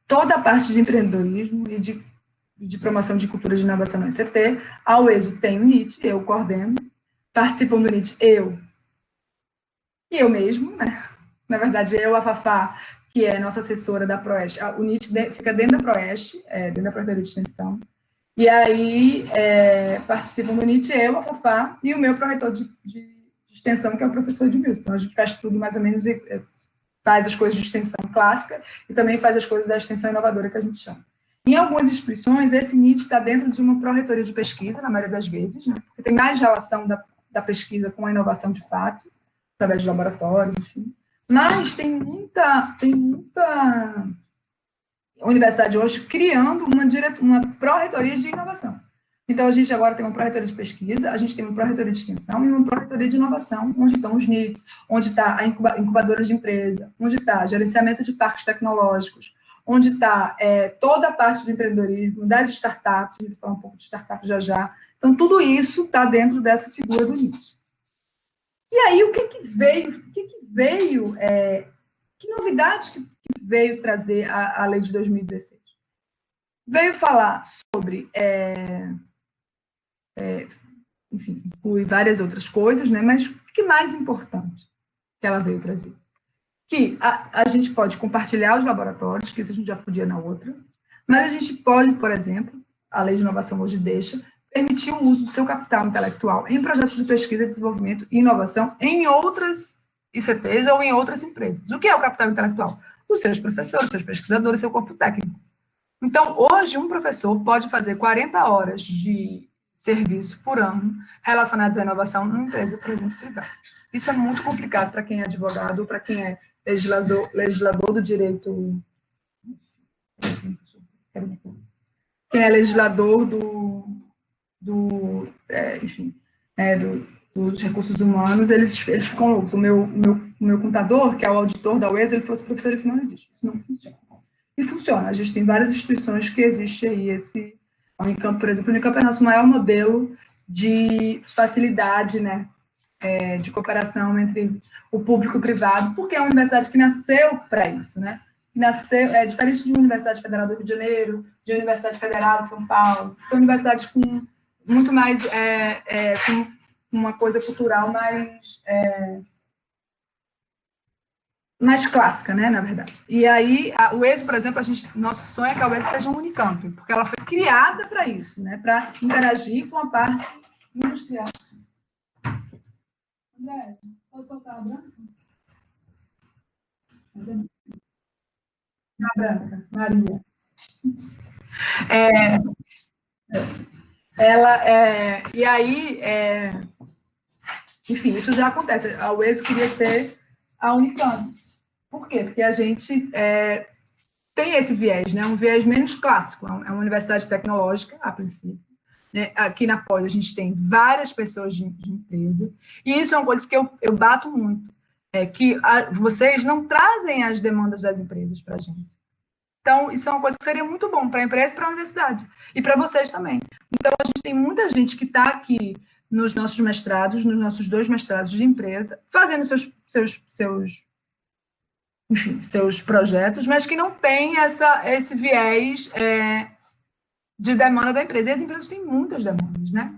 toda a parte de empreendedorismo e de promoção de cultura de inovação no ICT. A UESO tem o NIT, eu coordeno, participam do NIT eu mesmo, né? Na verdade, a Fafá, que é nossa assessora da ProEst, o NIT fica dentro da ProEst, dentro da Procuradoria de Extensão, e aí participam do NIT a Fafá e o meu pró-reitor de extensão, que é o professor Edmilson. Então, a gente faz tudo mais ou menos, faz as coisas de extensão clássica e também faz as coisas da extensão inovadora, que a gente chama. Em algumas instituições, esse NIT está dentro de uma pró-reitoria de pesquisa, na maioria das vezes, né? Porque tem mais relação da pesquisa com a inovação de fato, através de laboratórios, enfim. Mas tem muita universidade hoje criando uma pró-reitoria de inovação. Então, a gente agora tem uma pró-reitoria de pesquisa, a gente tem uma pró-reitoria de extensão e uma pró-reitoria de inovação, onde estão os NITs, onde está a incubadora de empresa, onde está gerenciamento de parques tecnológicos, onde está toda a parte do empreendedorismo, das startups, a gente vai falar um pouco de startups já. Então, tudo isso está dentro dessa figura do NIT. E aí, o que veio, que novidade que veio trazer a lei de 2016? Veio falar sobre, enfim, inclui várias outras coisas, né? Mas o que mais importante que ela veio trazer? Que a gente pode compartilhar os laboratórios, que isso a gente já podia na outra, mas a gente pode, por exemplo, a lei de inovação hoje deixa, permitir o uso do seu capital intelectual em projetos de pesquisa, desenvolvimento e inovação em outras ICTs ou em outras empresas. O que é o capital intelectual? Os seus professores, os seus pesquisadores, seu corpo técnico. Então, hoje, um professor pode fazer 40 horas de serviço por ano relacionados à inovação numa empresa, por exemplo, privada. Isso é muito complicado para quem é advogado ou para quem é legislador do direito. Quem é legislador dos recursos humanos, eles ficam loucos. O meu contador, que é o auditor da UES, ele falou assim: professor, isso não existe, isso não funciona. E funciona. A gente tem várias instituições que existe aí a Unicamp, por exemplo. A Unicamp é nosso maior modelo de facilidade, né, de cooperação entre o público e o privado, porque é uma universidade que nasceu para isso, né? É diferente de uma Universidade Federal do Rio de Janeiro, de uma Universidade Federal de São Paulo. São universidades com muito mais, com uma coisa cultural mais clássica, né, na verdade. E aí, o ESO, por exemplo, nosso sonho é que a UES seja um Unicamp, porque ela foi criada para isso, né, para interagir com a parte industrial. André, pode soltar a branca? A branca, Maria. E aí, enfim, isso já acontece. A UES queria ser a Unicamp. Por quê? Porque a gente tem esse viés, né? Um viés menos clássico. É uma universidade tecnológica, a princípio. Né? Aqui na Pós, a gente tem várias pessoas de empresa. E isso é uma coisa que eu bato muito. Que vocês não trazem as demandas das empresas para a gente. Então, isso é uma coisa que seria muito bom para a empresa e para a universidade. E para vocês também. Então, a gente tem muita gente que está aqui nos nossos mestrados, nos nossos 2 mestrados de empresa, fazendo seus projetos, mas que não tem esse viés de demanda da empresa. E as empresas têm muitas demandas, né?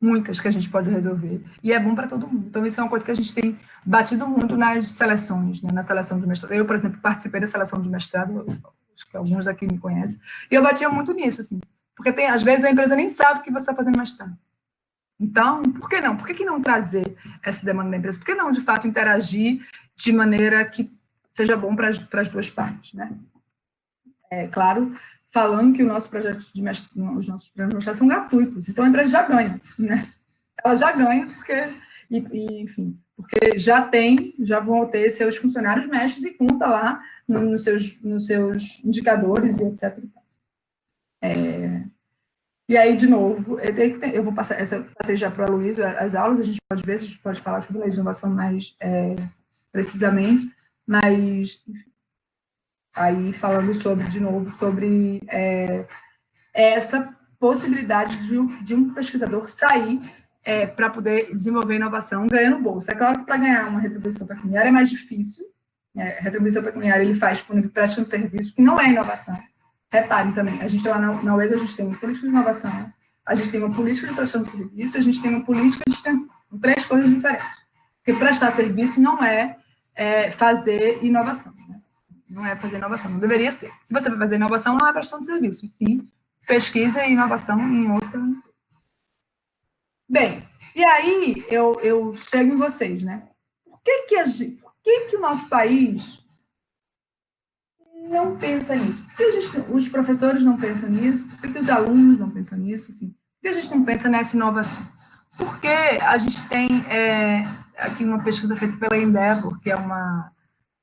Muitas que a gente pode resolver. E é bom para todo mundo. Então, isso é uma coisa que a gente tem batido muito nas seleções, né? Na seleção de mestrado. Eu, por exemplo, participei da seleção de mestrado, acho que alguns aqui me conhecem, e eu batia muito nisso, assim, porque às vezes a empresa nem sabe que você está fazendo mestrado. Então, por que não? Por que não trazer essa demanda da empresa? Por que não, de fato, interagir de maneira que seja bom para as 2 partes, né? Claro, falando que o nosso projeto de mestrado, os nossos programas de mestrado são gratuitos, então a empresa já ganha, né? Ela já ganha, enfim, porque já vão ter seus funcionários mestres e conta lá nos seus indicadores e etc. E aí, de novo, eu vou passei já para o Aloysio as aulas, a gente pode ver, a gente pode falar sobre a inovação mais precisamente, mas, enfim, aí falando de novo, sobre essa possibilidade de um pesquisador sair para poder desenvolver inovação ganhando bolsa. É claro que para ganhar uma retribuição pecuniária é mais difícil. A retribuição pecuniária ele faz quando ele presta um serviço que não é inovação. Reparem também, a gente lá na UES, a gente tem uma política de inovação, a gente tem uma política de prestação de serviço, a gente tem uma política de extensão. São 3 coisas diferentes. Porque prestar serviço não é fazer inovação. Né? Não é fazer inovação, não deveria ser. Se você vai fazer inovação, não é prestação de serviço, sim pesquisa e inovação em outra. Bem, e aí eu chego em vocês, né? Por que o nosso país não pensa nisso? Por que os professores não pensam nisso? Por que os alunos não pensam nisso? Assim? Por que a gente não pensa nessa inovação? Porque a gente tem aqui uma pesquisa feita pela Endeavor, que é uma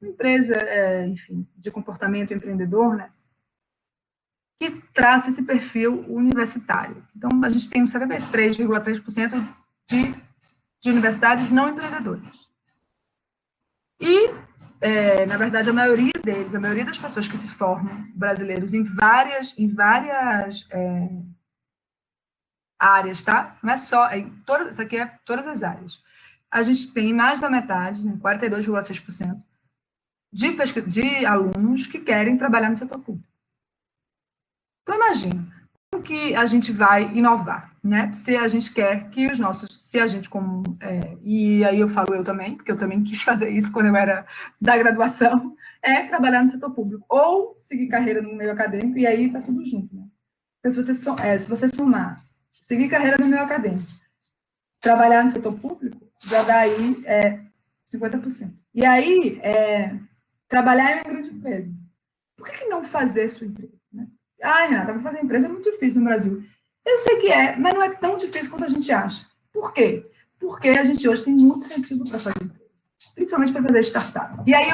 empresa, enfim, de comportamento empreendedor, né? Que traça esse perfil universitário. Então, a gente tem 73,3% de universidades não empreendedoras. E, na verdade, a maioria das pessoas que se formam, brasileiros, em várias áreas, tá? Não é só, isso aqui é todas as áreas. A gente tem mais da metade, né, 42,6%, de alunos que querem trabalhar no setor público. Então, imagina, como que a gente vai inovar, né? Se a gente quer que se a gente e aí eu falo eu também, porque eu também quis fazer isso quando eu era da graduação, trabalhar no setor público, ou seguir carreira no meio acadêmico, e aí tá tudo junto, né? Então, se você somar, seguir carreira no meio acadêmico, trabalhar no setor público, já dá aí 50%. E aí, trabalhar em uma grande empresa. Por que não fazer sua empresa, né? Renata, para fazer empresa é muito difícil no Brasil. Eu sei que é, mas não é tão difícil quanto a gente acha. Por quê? Porque a gente hoje tem muito incentivo para fazer empresa, principalmente para fazer startup. E aí,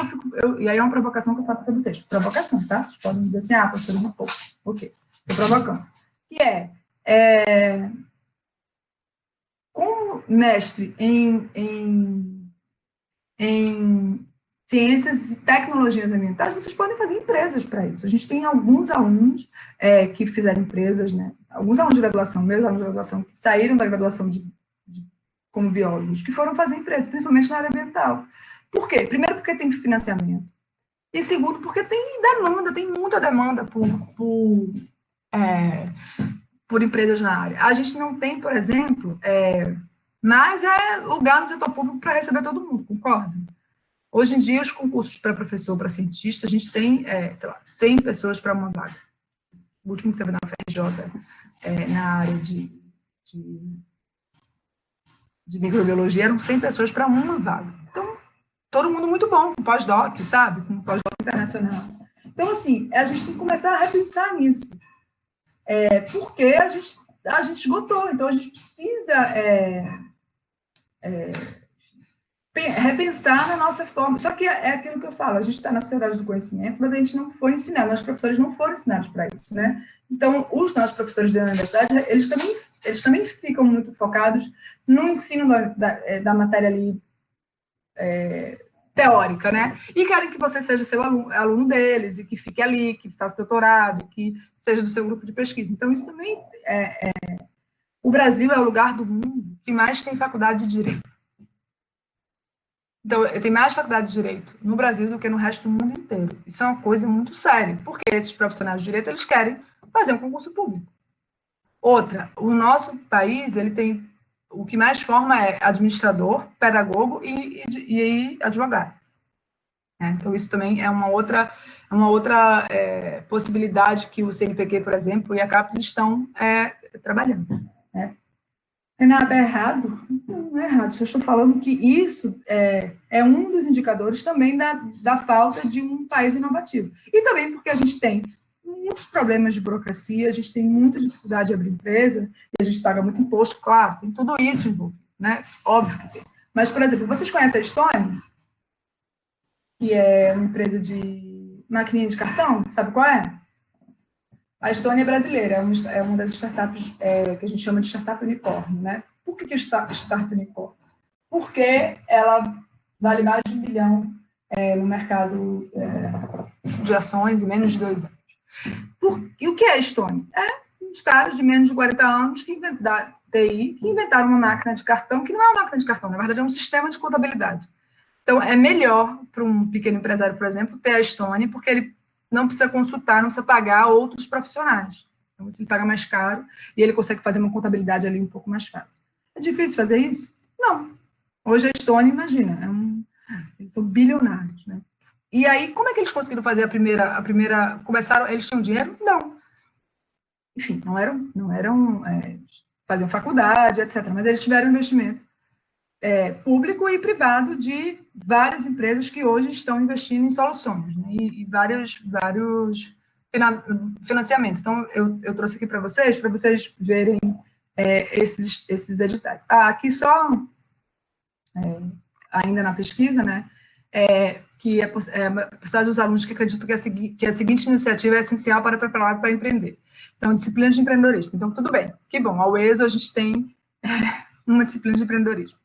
e aí é uma provocação que eu faço para vocês. Provocação, tá? Vocês podem dizer assim, professora, de pouco. Ok, estou provocando. Que como mestre em ciências e tecnologias ambientais, vocês podem fazer empresas para isso. A gente tem alguns alunos que fizeram empresas, né? Alguns alunos de graduação, meus alunos de graduação, que saíram da graduação como biólogos, que foram fazer empresas, principalmente na área ambiental. Por quê? Primeiro, porque tem financiamento. E segundo, porque tem demanda, tem muita demanda por empresas na área. A gente não tem, por exemplo, mas lugar no setor público para receber todo mundo, concorda? Hoje em dia, os concursos para professor, para cientista, a gente tem, sei lá, 100 pessoas para uma vaga. O último que teve na UFRJ, na área de microbiologia, eram 100 pessoas para uma vaga. Então, todo mundo muito bom, com pós-doc, sabe? Com pós-doc internacional. Então, assim, a gente tem que começar a repensar nisso. Porque a gente esgotou. Então, a gente precisa repensar na nossa forma. Só que é aquilo que eu falo, a gente está na sociedade do conhecimento, mas a gente não foi ensinado, nós professores não foram ensinados para isso, né? Então, os nossos professores da universidade, eles também ficam muito focados no ensino da matéria ali teórica, né? E querem que você seja seu aluno deles, e que fique ali, que faça doutorado, que seja do seu grupo de pesquisa. Então, isso também o Brasil é o lugar do mundo que mais tem faculdade de direito. Então, tem mais faculdade de direito no Brasil do que no resto do mundo inteiro. Isso é uma coisa muito séria, porque esses profissionais de direito, eles querem fazer um concurso público. Outra, o nosso país, ele tem, o que mais forma é administrador, pedagogo e advogado. Então, isso também é uma outra possibilidade que o CNPq, por exemplo, e a CAPES estão trabalhando. Renata, é errado? Não é errado, eu estou falando que isso é um dos indicadores também da falta de um país inovativo. E também porque a gente tem muitos problemas de burocracia, a gente tem muita dificuldade de abrir empresa, e a gente paga muito imposto, claro, tem tudo isso envolvido, né? Óbvio que tem. Mas, por exemplo, vocês conhecem a Estônia? Que é uma empresa de maquininha de cartão, sabe qual é? A Estônia é brasileira, é uma das startups que a gente chama de startup unicórnio, né? Por que startup unicórnio? Porque ela vale mais de 1 bilhão no mercado de ações em menos de 2 anos. E o que é a Estônia? Uns caras de menos de 40 anos que inventaram TI, que inventaram uma máquina de cartão, que não é uma máquina de cartão, na verdade é um sistema de contabilidade. Então, é melhor para um pequeno empresário, por exemplo, ter a Estônia, porque ele não precisa consultar, não precisa pagar outros profissionais. Então, ele paga mais caro e ele consegue fazer uma contabilidade ali um pouco mais fácil. É difícil fazer isso? Não. Hoje a Estônia, imagina, eles são bilionários, né? E aí, como é que eles conseguiram fazer a primeira começaram, eles tinham dinheiro? Não. Enfim, não eram faziam faculdade, etc., mas eles tiveram investimento público e privado de várias empresas que hoje estão investindo em soluções, né? E vários financiamentos. Então, eu trouxe aqui para vocês verem esses editais. Aqui só, ainda na pesquisa, né, que a possibilidade dos alunos que acreditam que a seguinte iniciativa é essencial para prepará-los para empreender. Então, disciplina de empreendedorismo. Então, tudo bem, que bom. Ao ESO, a gente tem uma disciplina de empreendedorismo.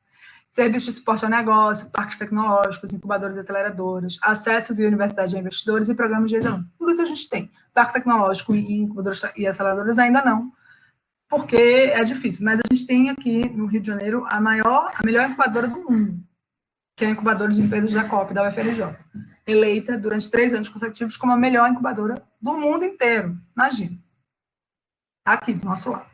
Serviços de suporte ao negócio, parques tecnológicos, incubadores e aceleradoras, acesso via universidade a investidores e programas de exame. Tudo isso a gente tem. Parque tecnológico e incubadores e aceleradoras ainda não, porque é difícil. Mas a gente tem aqui no Rio de Janeiro a melhor incubadora do mundo, que é a incubadora de empresas da COP, da UFRJ, eleita durante 3 anos consecutivos como a melhor incubadora do mundo inteiro. Imagina. Aqui, do nosso lado.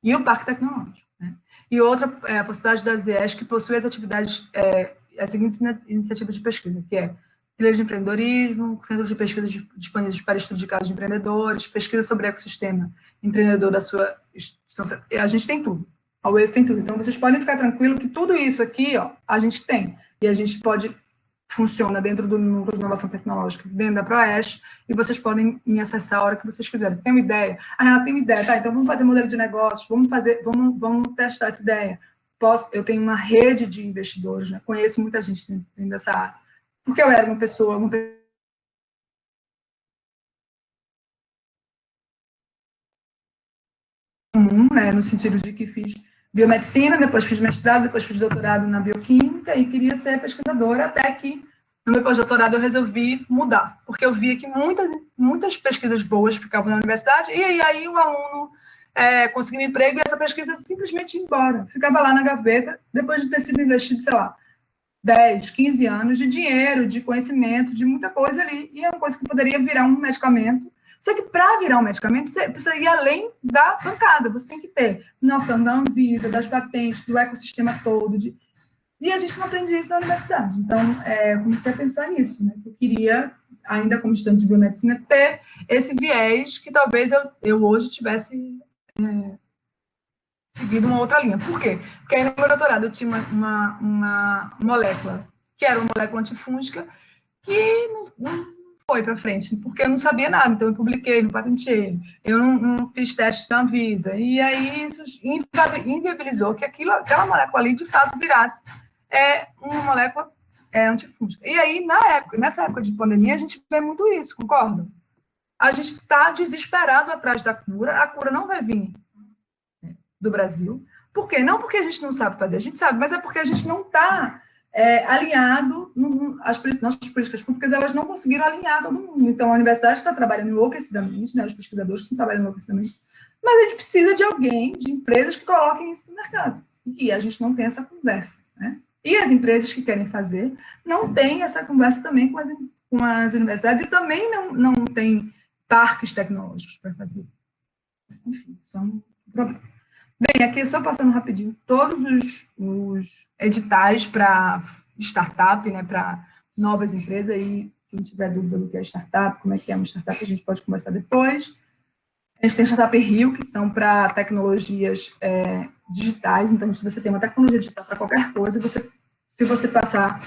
E o Parque Tecnológico. Né? E outra é a possibilidade da ZES, que possui as atividades, as seguintes iniciativas de pesquisa, que é trilha de empreendedorismo, centros de pesquisa disponíveis para estudo de casos de empreendedores, pesquisa sobre ecossistema empreendedor da sua instituição. A gente tem tudo. A UES tem tudo. Então, vocês podem ficar tranquilos que tudo isso aqui, ó, a gente tem. E a gente pode funciona dentro do Núcleo de Inovação Tecnológica, dentro da ProEst, e vocês podem me acessar a hora que vocês quiserem. Tem uma ideia? Ela tem uma ideia, tá, então vamos fazer modelo de negócios, vamos testar essa ideia. Eu tenho uma rede de investidores, né? Conheço muita gente dentro dessa área, porque eu era uma pessoa comum, né, no sentido de que fiz biomedicina, depois fiz mestrado, depois fiz doutorado na bioquímica e queria ser pesquisadora, até que no meu pós-doutorado eu resolvi mudar, porque eu via que muitas pesquisas boas ficavam na universidade e aí o aluno conseguia um emprego e essa pesquisa simplesmente ia embora, ficava lá na gaveta, depois de ter sido investido, sei lá, 10, 15 anos de dinheiro, de conhecimento, de muita coisa ali, e é uma coisa que poderia virar um medicamento. Só que para virar um medicamento, você precisa ir além da bancada, você tem que ter noção da Anvisa, das patentes, do ecossistema todo, e a gente não aprende isso na universidade. Então, comecei a pensar nisso, né? Eu queria, ainda como estudante de biomedicina, ter esse viés que talvez eu hoje tivesse seguido uma outra linha. Por quê? Porque aí no meu doutorado eu tinha uma molécula, que era uma molécula antifúngica, que não foi para frente, porque eu não sabia nada, então eu publiquei, não patentei, eu não fiz teste na Anvisa, e aí isso inviabilizou que aquela molécula ali, de fato, virasse uma molécula antifúngica. E aí, nessa época de pandemia, a gente vê muito isso, concorda? A gente está desesperado atrás da cura, a cura não vai vir do Brasil. Por quê? Não porque a gente não sabe fazer, a gente sabe, mas é porque a gente não está alinhado, as nossas políticas públicas, elas não conseguiram alinhar todo mundo. Então, a universidade está trabalhando enlouquecidamente, né, os pesquisadores estão trabalhando enlouquecidamente, mas a gente precisa de alguém, de empresas que coloquem isso no mercado. E a gente não tem essa conversa, né? E as empresas que querem fazer não têm essa conversa também com as universidades e também não têm parques tecnológicos para fazer. Enfim, isso é um problema. Bem, aqui só passando rapidinho, todos os editais para startup, né, para novas empresas, e quem tiver dúvida do que é startup, como é que é uma startup, a gente pode conversar depois. A gente tem Startup Rio, que são para tecnologias digitais, então se você tem uma tecnologia digital para qualquer coisa, se você passar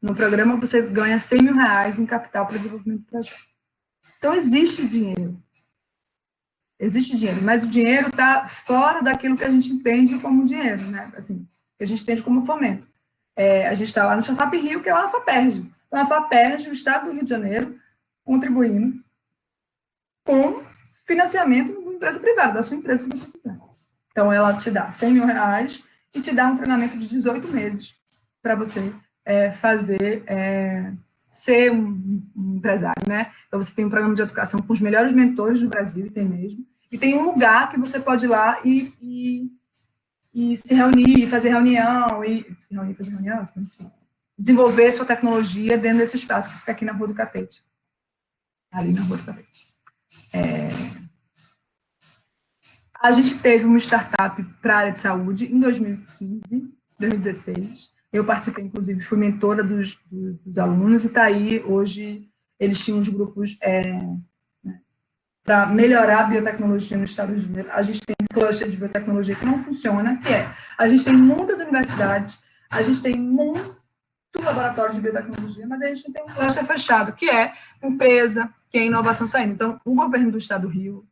no programa, você ganha R$100 mil em capital para desenvolvimento do projeto. Então, existe dinheiro, mas o dinheiro está fora daquilo que a gente entende como dinheiro, né? Assim, que a gente entende como fomento. A gente está lá no Startup Rio, que é a FAPERJ. Então, a FAPERJ, o Estado do Rio de Janeiro, contribuindo com financiamento de uma empresa privada, da sua empresa, se você quiser. Então, ela te dá R$100 mil e te dá um treinamento de 18 meses para você ser um empresário, né? Então, você tem um programa de educação com os melhores mentores do Brasil, e tem mesmo, e tem um lugar que você pode ir lá e se reunir, fazer reunião, desenvolver sua tecnologia dentro desse espaço que fica aqui na Rua do Catete. Ali na Rua do Catete. A gente teve uma startup para a área de saúde em 2016. Eu participei, inclusive, fui mentora dos alunos, e está aí, hoje, eles tinham os grupos para melhorar a biotecnologia no estado do Rio de Janeiro. A gente tem um cluster de biotecnologia que não funciona, a gente tem muitas universidades, a gente tem muito laboratório de biotecnologia, mas a gente não tem um cluster fechado, que é empresa, que é inovação saindo. Então, o governo do estado do Rio,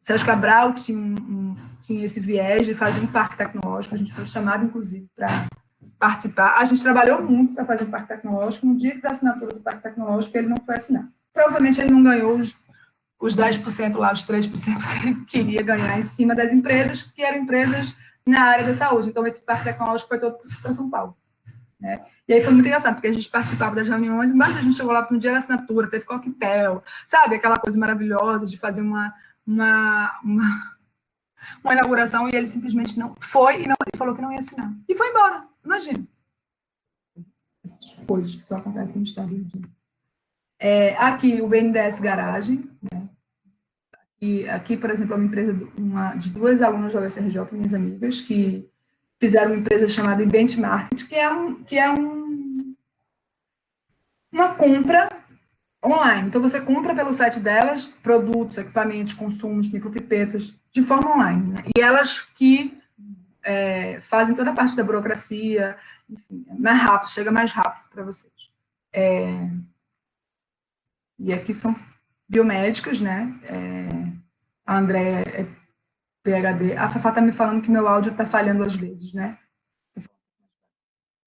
Sérgio Cabral tinha esse viés de fazer um parque tecnológico, a gente foi chamado, inclusive, para participar. A gente trabalhou muito para fazer um parque tecnológico, no dia da assinatura do parque tecnológico, ele não foi assinar. Provavelmente ele não ganhou os 10% lá, os 3% que ele queria ganhar em cima das empresas, que eram empresas na área da saúde. Então, esse parque tecnológico foi todo para São Paulo, né? E aí foi muito engraçado, porque a gente participava das reuniões, mas a gente chegou lá no dia da assinatura, teve coquetel, sabe? Aquela coisa maravilhosa de fazer uma inauguração, e ele simplesmente não foi, ele falou que não ia assinar. E foi embora, imagina. Essas coisas que só acontecem no estado do Rio de Janeiro. Aqui, o BNDES Garagem, né? E aqui, por exemplo, é uma empresa de duas alunas da UFRJ, minhas amigas, que fizeram uma empresa chamada Benchmark, que é uma compra online. Então, você compra pelo site delas produtos, equipamentos, consumos, micropipetas, de forma online, né? E elas que fazem toda a parte da burocracia enfim, é mais rápido, chega mais rápido para vocês. E aqui são biomédicas, né? A Andréia é PhD. A Fafá está me falando que meu áudio está falhando às vezes, né?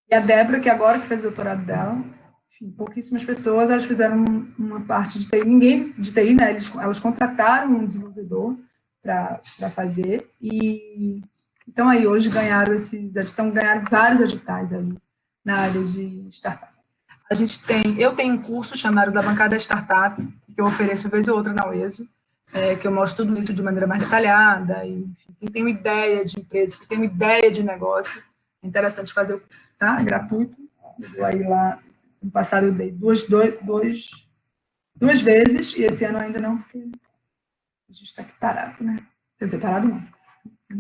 E a Débora, que agora que fez o doutorado dela, enfim, pouquíssimas pessoas, elas fizeram uma parte de TI. Ninguém de TI, né? Elas contrataram um desenvolvedor para fazer. E então aí hoje ganharam vários editais aí na área de startup. Eu tenho um curso chamado da Bancada Startup, que eu ofereço vez ou outra na UESO, que eu mostro tudo isso de maneira mais detalhada, e enfim, quem tem uma ideia de empresa, quem tem uma ideia de negócio, é interessante fazer, tá? É gratuito. Eu aí lá, no passado eu dei duas vezes, e esse ano ainda não, porque a gente está aqui parado, né? Quer dizer, parado não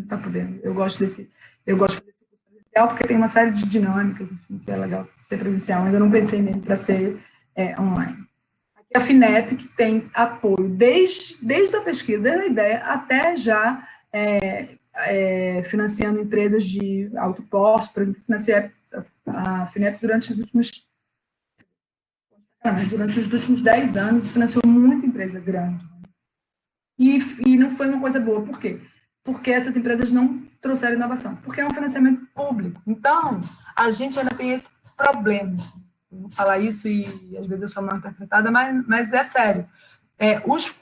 está podendo. Eu gosto desse curso presencial, porque tem uma série de dinâmicas, enfim, que é legal ser presencial, ainda não pensei nele para ser online. A FINEP, que tem apoio desde a pesquisa, desde a ideia, até já financiando empresas de alto porte, por exemplo, financiei a FINEP durante os últimos 10 anos, financiou muita empresa grande. E não foi uma coisa boa. Por quê? Porque essas empresas não trouxeram inovação, porque é um financiamento público. Então, a gente ainda tem esse problema. Vou falar isso e às vezes eu sou mal interpretada, mas é sério. Os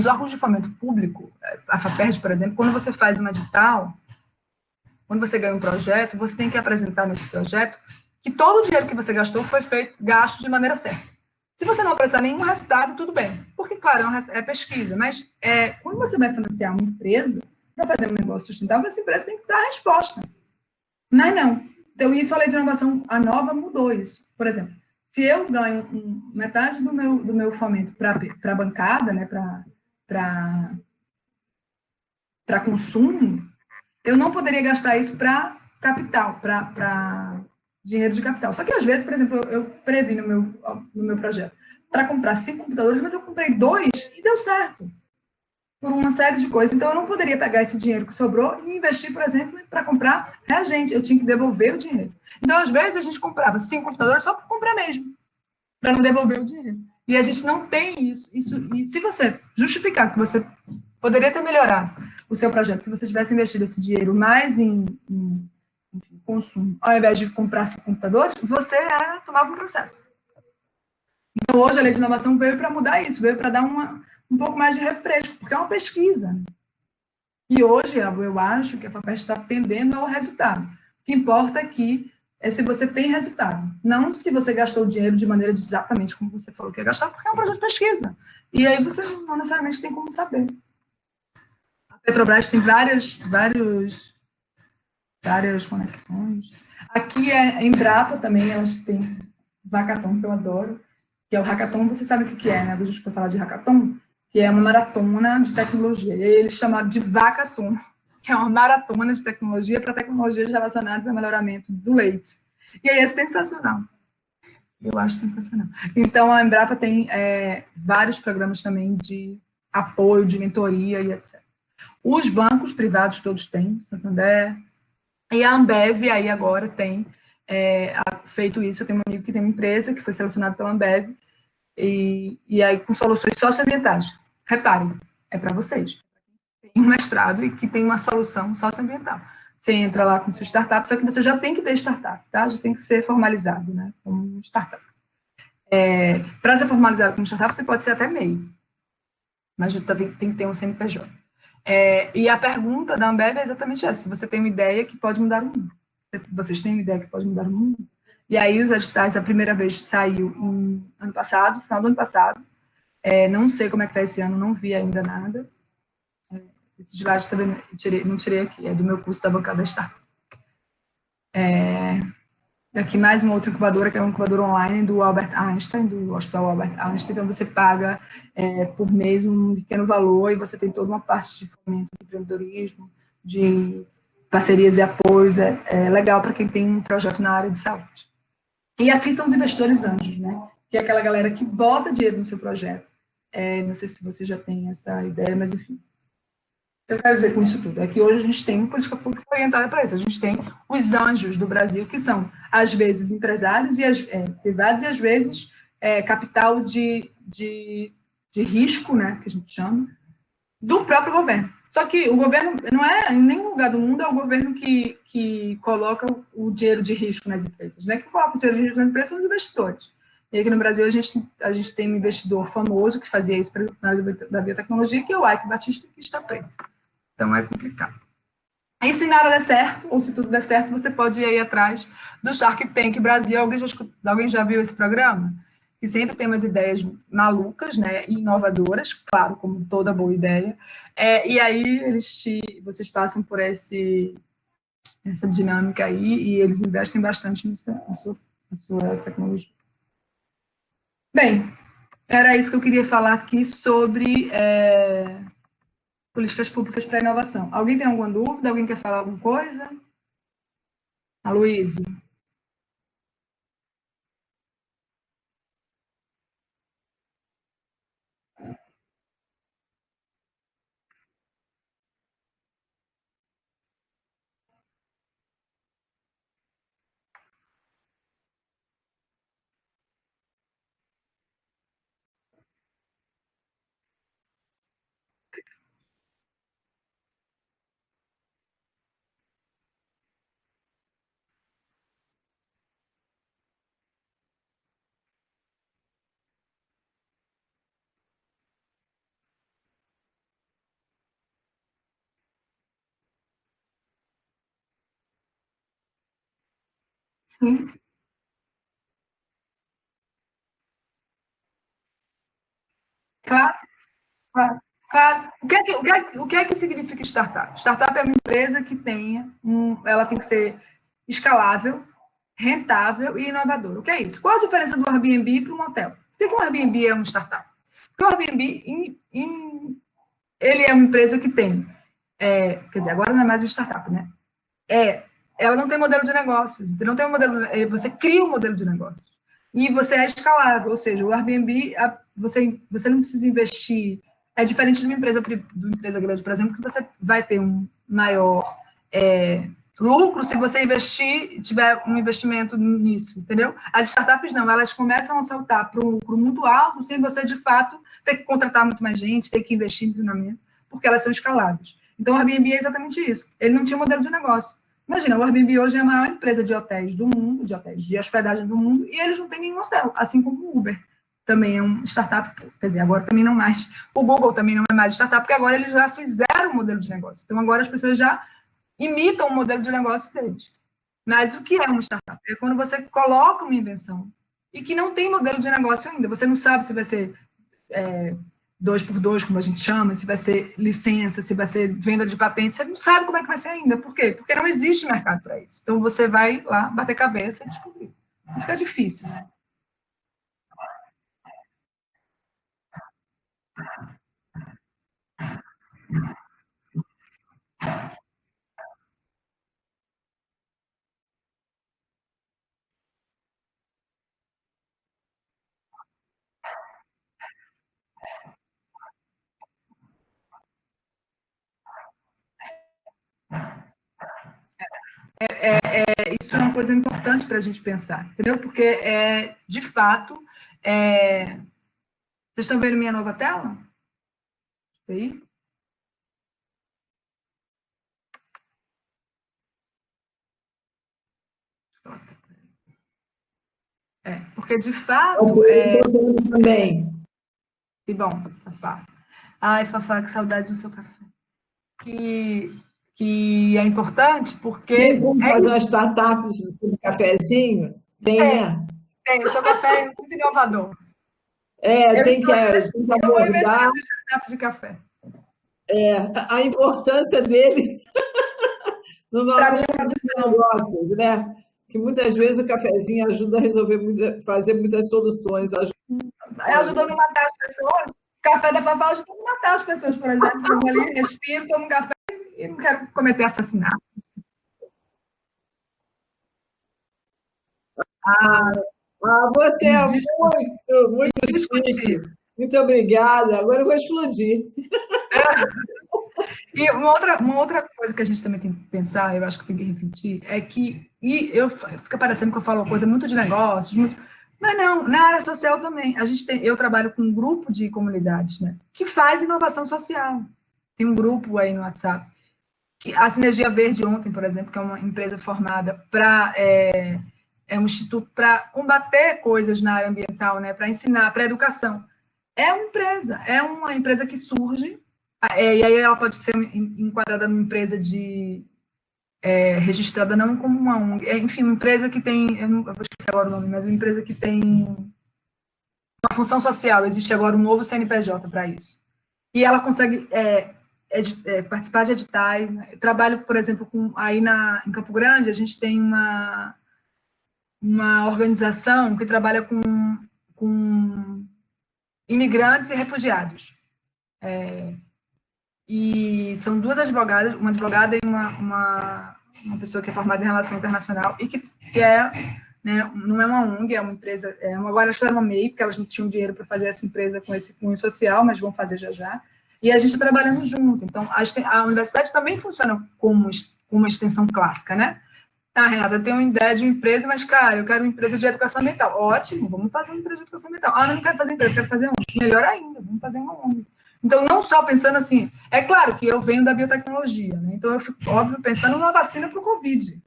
órgãos de fomento público, a FAPERJ, por exemplo, quando você faz um edital, quando você ganha um projeto, você tem que apresentar nesse projeto que todo o dinheiro que você gastou foi gasto de maneira certa. Se você não apresentar nenhum resultado, tudo bem. Porque, claro, é pesquisa, mas quando você vai financiar uma empresa para fazer um negócio sustentável, essa empresa tem que dar a resposta. Mas não. Então, isso, a lei de inovação, a nova, mudou isso. Por exemplo, se eu ganho metade do meu fomento para a bancada, né, para consumo, eu não poderia gastar isso para capital, para dinheiro de capital. Só que, às vezes, por exemplo, eu previ no meu projeto para comprar 5 computadores, mas eu comprei 2 e deu certo. Por uma série de coisas. Então, eu não poderia pegar esse dinheiro que sobrou e investir, por exemplo, para comprar reagente. Eu tinha que devolver o dinheiro. Então, às vezes, a gente comprava 5 computadores só para comprar mesmo, para não devolver o dinheiro. E a gente não tem isso. E se você justificar que você poderia ter melhorado o seu projeto, se você tivesse investido esse dinheiro mais em consumo, ao invés de comprar 5 computadores, você tomava um processo. Então, hoje, a lei de inovação veio para mudar isso, veio para dar um pouco mais de refresco, porque é uma pesquisa. E hoje, eu acho que a FAPERJ está tendendo ao resultado. O que importa aqui é se você tem resultado, não se você gastou o dinheiro de maneira exatamente como você falou que ia gastar, porque é um projeto de pesquisa. E aí você não necessariamente tem como saber. A Petrobras tem várias conexões. Aqui a Embrapa também, elas têm Hackathon, que eu adoro, que é o Hackathon, você sabe o que é, né? A gente foi falar de Hackathon, que é uma maratona de tecnologia. E eles chamaram de Vacathon, que é uma maratona de tecnologia para tecnologias relacionadas ao melhoramento do leite. E aí é sensacional. Eu acho sensacional. Então, a Embrapa tem vários programas também de apoio, de mentoria e etc. Os bancos privados todos têm, Santander, e a Ambev aí agora tem feito isso. Eu tenho um amigo que tem uma empresa que foi selecionada pela Ambev, e aí com soluções socioambientais. Reparem, é para vocês. Tem um mestrado e que tem uma solução socioambiental. Você entra lá com sua startup, só que você já tem que ter startup, tá? Já tem que ser formalizado, né? Como startup. Para ser formalizado como startup, você pode ser até MEI, mas tem que ter um CNPJ. E a pergunta da Ambev é exatamente essa: se você tem uma ideia que pode mudar o mundo. Vocês têm uma ideia que pode mudar o mundo? E aí os editais, a primeira vez saiu no final do ano passado. Não sei como é que está esse ano, não vi ainda nada. Esse slide também não tirei aqui, é do meu curso da Bancada Startup. Aqui mais uma outra incubadora, que é uma incubadora online do Albert Einstein, do Hospital Albert Einstein. Então, você paga por mês um pequeno valor e você tem toda uma parte de fomento de empreendedorismo, de parcerias e apoios. É legal para quem tem um projeto na área de saúde. E aqui são os investidores anjos, né? Que é aquela galera que bota dinheiro no seu projeto. Não sei se você já tem essa ideia, mas enfim. eu quero dizer com isso tudo? É que hoje a gente tem uma política pública orientada para isso. A gente tem os anjos do Brasil, que são, às vezes, empresários privados e, às vezes, capital de risco, né, que a gente chama, do próprio governo. Só que o governo não é, em nenhum lugar do mundo, é o governo que coloca o dinheiro de risco nas empresas. Né? Quem coloca o dinheiro de risco nas empresas são os investidores. E aqui no Brasil a gente tem um investidor famoso que fazia isso na área da biotecnologia, que é o Ike Batista, que está preso. Então é complicado. E se nada der certo, ou se tudo der certo, você pode ir aí atrás do Shark Tank Brasil. Alguém já viu esse programa? Que sempre tem umas ideias malucas, né, e inovadoras, claro, como toda boa ideia. E aí vocês passam por essa dinâmica aí e eles investem bastante na sua tecnologia. Bem, era isso que eu queria falar aqui sobre políticas públicas para a inovação. Alguém tem alguma dúvida? Alguém quer falar alguma coisa? Aloysio. Sim. Claro, claro, claro. O que é que significa startup? Startup é uma empresa que ela tem que ser escalável, rentável e inovadora. O que é isso? Qual a diferença do Airbnb para um hotel? Por que o Airbnb é um startup? Porque o Airbnb, ele é uma empresa que tem, quer dizer, agora não é mais uma startup, né? Ela não tem modelo de negócios, não tem você cria um modelo de negócio. E você é escalável, ou seja, o Airbnb, você não precisa investir, é diferente de uma empresa grande, por exemplo, que você vai ter um maior lucro se você tiver um investimento nisso, entendeu? As startups não, elas começam a saltar para um lucro muito alto sem você, de fato, ter que contratar muito mais gente, ter que investir em treinamento, porque elas são escaláveis. Então, o Airbnb é exatamente isso. Ele não tinha modelo de negócio. Imagina, o Airbnb hoje é a maior empresa de hotéis do mundo, de hospedagem do mundo, e eles não têm nenhum hotel, assim como o Uber. Também é um startup, quer dizer, agora também não mais. O Google também não é mais startup, porque agora eles já fizeram um modelo de negócio. Então, agora as pessoas já imitam o modelo de negócio deles. Mas o que é uma startup? É quando você coloca uma invenção e que não tem modelo de negócio ainda. Você não sabe se vai ser 2x2, como a gente chama, se vai ser licença, se vai ser venda de patente, você não sabe como é que vai ser ainda. Por quê? Porque não existe mercado para isso. Então, você vai lá, bater cabeça e descobrir. Isso que é difícil, né? Isso é uma coisa importante para a gente pensar, entendeu? Porque, de fato, vocês estão vendo minha nova tela? Aí? Porque, de fato... Também. Que bom, Fafá. Ai, Fafá, que saudade do seu café. Que é importante porque... Tem como fazer uma startup do cafezinho? Tem, né? Tem, o seu café é muito inovador. Tem que Eu vou investir abordar em startup de café. a importância dele no Para nosso minha negócio, né? Que muitas vezes o cafezinho ajuda a resolver, fazer muitas soluções. ajudou a não matar as pessoas. O café da Fafá ajudou a não matar as pessoas, por exemplo. Eu vou ali, respiro, tomo um café e não quero cometer assassinato. Você é muito chique. Muito obrigada. Agora eu vou explodir. E uma outra coisa que a gente também tem que pensar, eu acho que tem que refletir, é que, fica parecendo que eu falo uma coisa muito de negócios, mas não, na área social também. Eu trabalho com um grupo de comunidades, né, que faz inovação social. Tem um grupo aí no WhatsApp, que a Sinergia Verde ontem, por exemplo, que é uma empresa formada é um instituto para combater coisas na área ambiental, né, para ensinar, para educação. É uma empresa que surge, e aí ela pode ser enquadrada numa empresa registrada não como uma ONG, enfim, uma empresa que tem, eu vou esquecer agora o nome, mas uma empresa que tem uma função social, existe agora um novo CNPJ para isso. E ela consegue participar de editais, né? Trabalho, por exemplo, aí em Campo Grande, a gente tem uma organização que trabalha com imigrantes e refugiados. E são duas advogadas, uma advogada e uma pessoa que é formada em relação internacional e que né, não é uma ONG, é uma empresa, agora acho que era uma MEI, porque elas não tinham dinheiro para fazer essa empresa com esse cunho social, mas vão fazer já já. E a gente está trabalhando junto. Então, a universidade também funciona como uma extensão clássica, né? Ah, Renata, eu tenho uma ideia de uma empresa, mas, cara, eu quero uma empresa de educação ambiental. Ótimo, vamos fazer uma empresa de educação ambiental. Ah, eu não quero fazer empresa, quero fazer ONG. Melhor ainda, vamos fazer uma ONG. Então, não só pensando assim, é claro que eu venho da biotecnologia, né? Então eu fico, óbvio, pensando numa vacina para o Covid.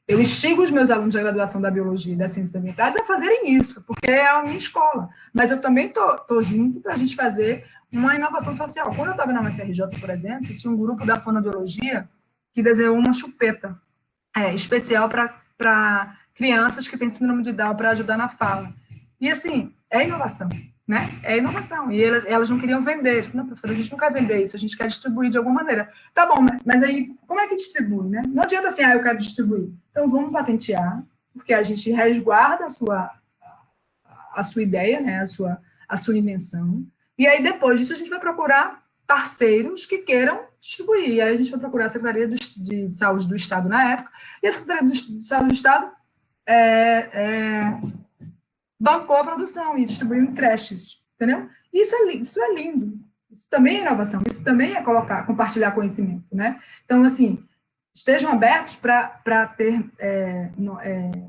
Eu instigo os meus alunos da graduação da biologia e das ciências ambientais a fazerem isso, porque é a minha escola. Mas eu também estou junto para a gente fazer uma inovação social. Quando eu estava na UFRJ, por exemplo, tinha um grupo da fonoaudiologia que desenhou uma chupeta especial para crianças que têm síndrome de Down, para ajudar na fala. E, assim, é inovação, né? É inovação. E elas não queriam vender. Não, professora, a gente não quer vender isso, a gente quer distribuir de alguma maneira. Tá bom, mas aí, como é que distribui, né? Não adianta assim, eu quero distribuir. Então, vamos patentear, porque a gente resguarda a sua ideia, né? A sua invenção. E aí, depois disso, a gente vai procurar parceiros que queiram distribuir. E aí a gente vai procurar a Secretaria de Saúde do Estado na época, e a Secretaria de Saúde do Estado bancou a produção e distribuiu em creches, entendeu? Isso é lindo. Isso também é inovação, isso também é compartilhar conhecimento, né? Então, assim, estejam abertos para ter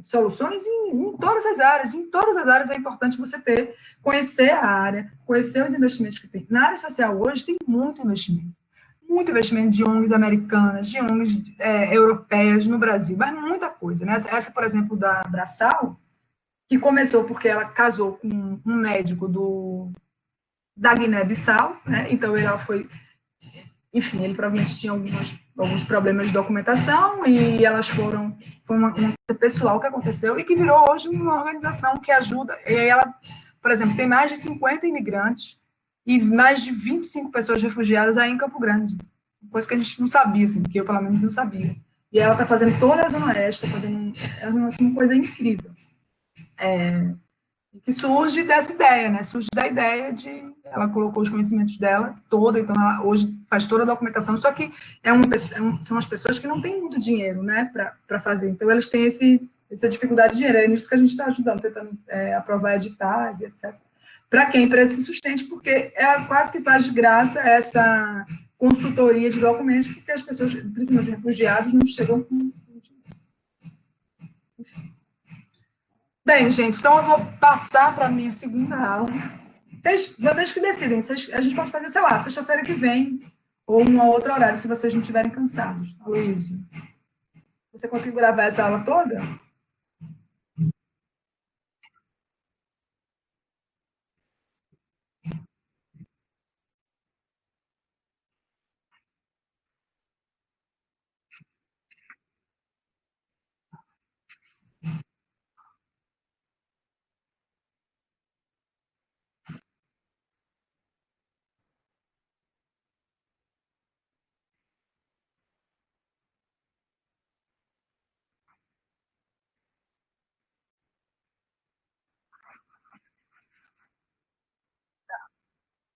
soluções em todas as áreas. Em todas as áreas é importante você conhecer a área, conhecer os investimentos que tem. Na área social hoje tem muito investimento de ONGs americanas, de ONGs europeias no Brasil, mas muita coisa, né? Essa, por exemplo, da Abraçal, que começou porque ela casou com um médico da Guiné-Bissau, né? Então ela foi, enfim, ele provavelmente tinha alguns problemas de documentação e elas foi uma coisa pessoal que aconteceu e que virou hoje uma organização que ajuda. E aí ela, por exemplo, tem mais de 50 imigrantes e mais de 25 pessoas refugiadas aí em Campo Grande. Coisa que a gente não sabia, assim, que eu, pelo menos, não sabia. E ela está fazendo toda a Zona Oeste, está fazendo uma coisa incrível. Que surge dessa ideia, né? Surge da ideia de... Ela colocou os conhecimentos dela toda, então ela hoje faz toda a documentação, só que são as pessoas que não têm muito dinheiro, né, para fazer. Então, elas têm essa dificuldade de dinheiro. É nisso que a gente está ajudando, tentando aprovar editais, etc. Para quem? Para esse sustente, porque quase que faz de graça essa consultoria de documentos, porque as pessoas, principalmente os refugiados, não chegam com... Bem, gente, então eu vou passar para a minha segunda aula. Vocês que decidem, a gente pode fazer, sei lá, sexta-feira que vem, ou um outro horário, se vocês não estiverem cansados. Aloysio, você conseguiu gravar essa aula toda?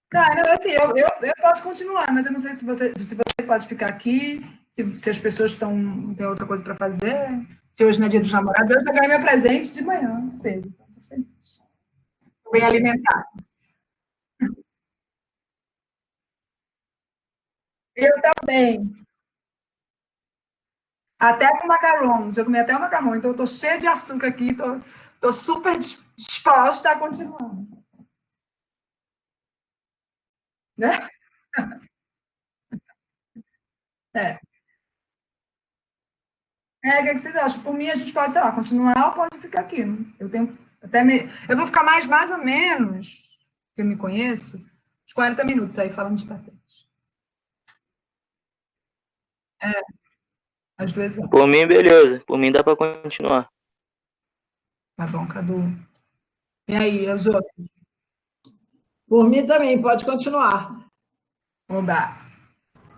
Cara, assim, eu posso continuar, mas eu não sei se você pode ficar aqui, se as pessoas não têm outra coisa para fazer, se hoje não é dia dos namorados, eu já ganhei meu presente de manhã, cedo. Estou feliz. Bem alimentar. Eu também. Até com macarrões. Eu comi até o macarrão. Então, eu estou cheia de açúcar aqui. Estou super disposta a continuar. Né? É. O que vocês acham? Por mim, a gente pode, sei lá, continuar ou pode ficar aqui. Eu tenho até eu vou ficar mais ou menos, que eu me conheço, uns 40 minutos aí falando de patente. Às vezes. Por mim, beleza. Por mim dá pra continuar. Tá bom, Cadu. E aí, os outros? Por mim também, pode continuar. Oba.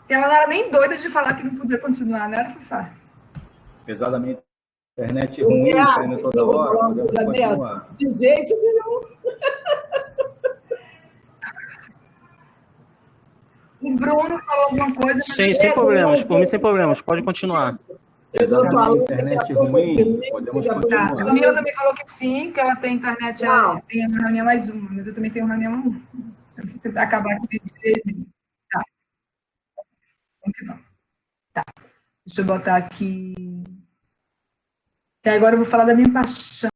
Ela não era nem doida de falar que não podia continuar, né? Era Fafá? Apesar da minha internet ruim, caindo toda hora, podemos continuar. De jeito nenhum. O Bruno falou alguma coisa. Sim, sem problemas. Por mim, sem problemas. Pode continuar. Apesar da minha internet ruim, podemos Tá. A continuar. Camila também falou que sim, que ela tem internet, ela tem uma reunião mais uma, mas eu também tenho uma reunião. Eu vou tentar acabar com isso. Tá. Tá. Deixa eu botar aqui. E agora eu vou falar da minha paixão.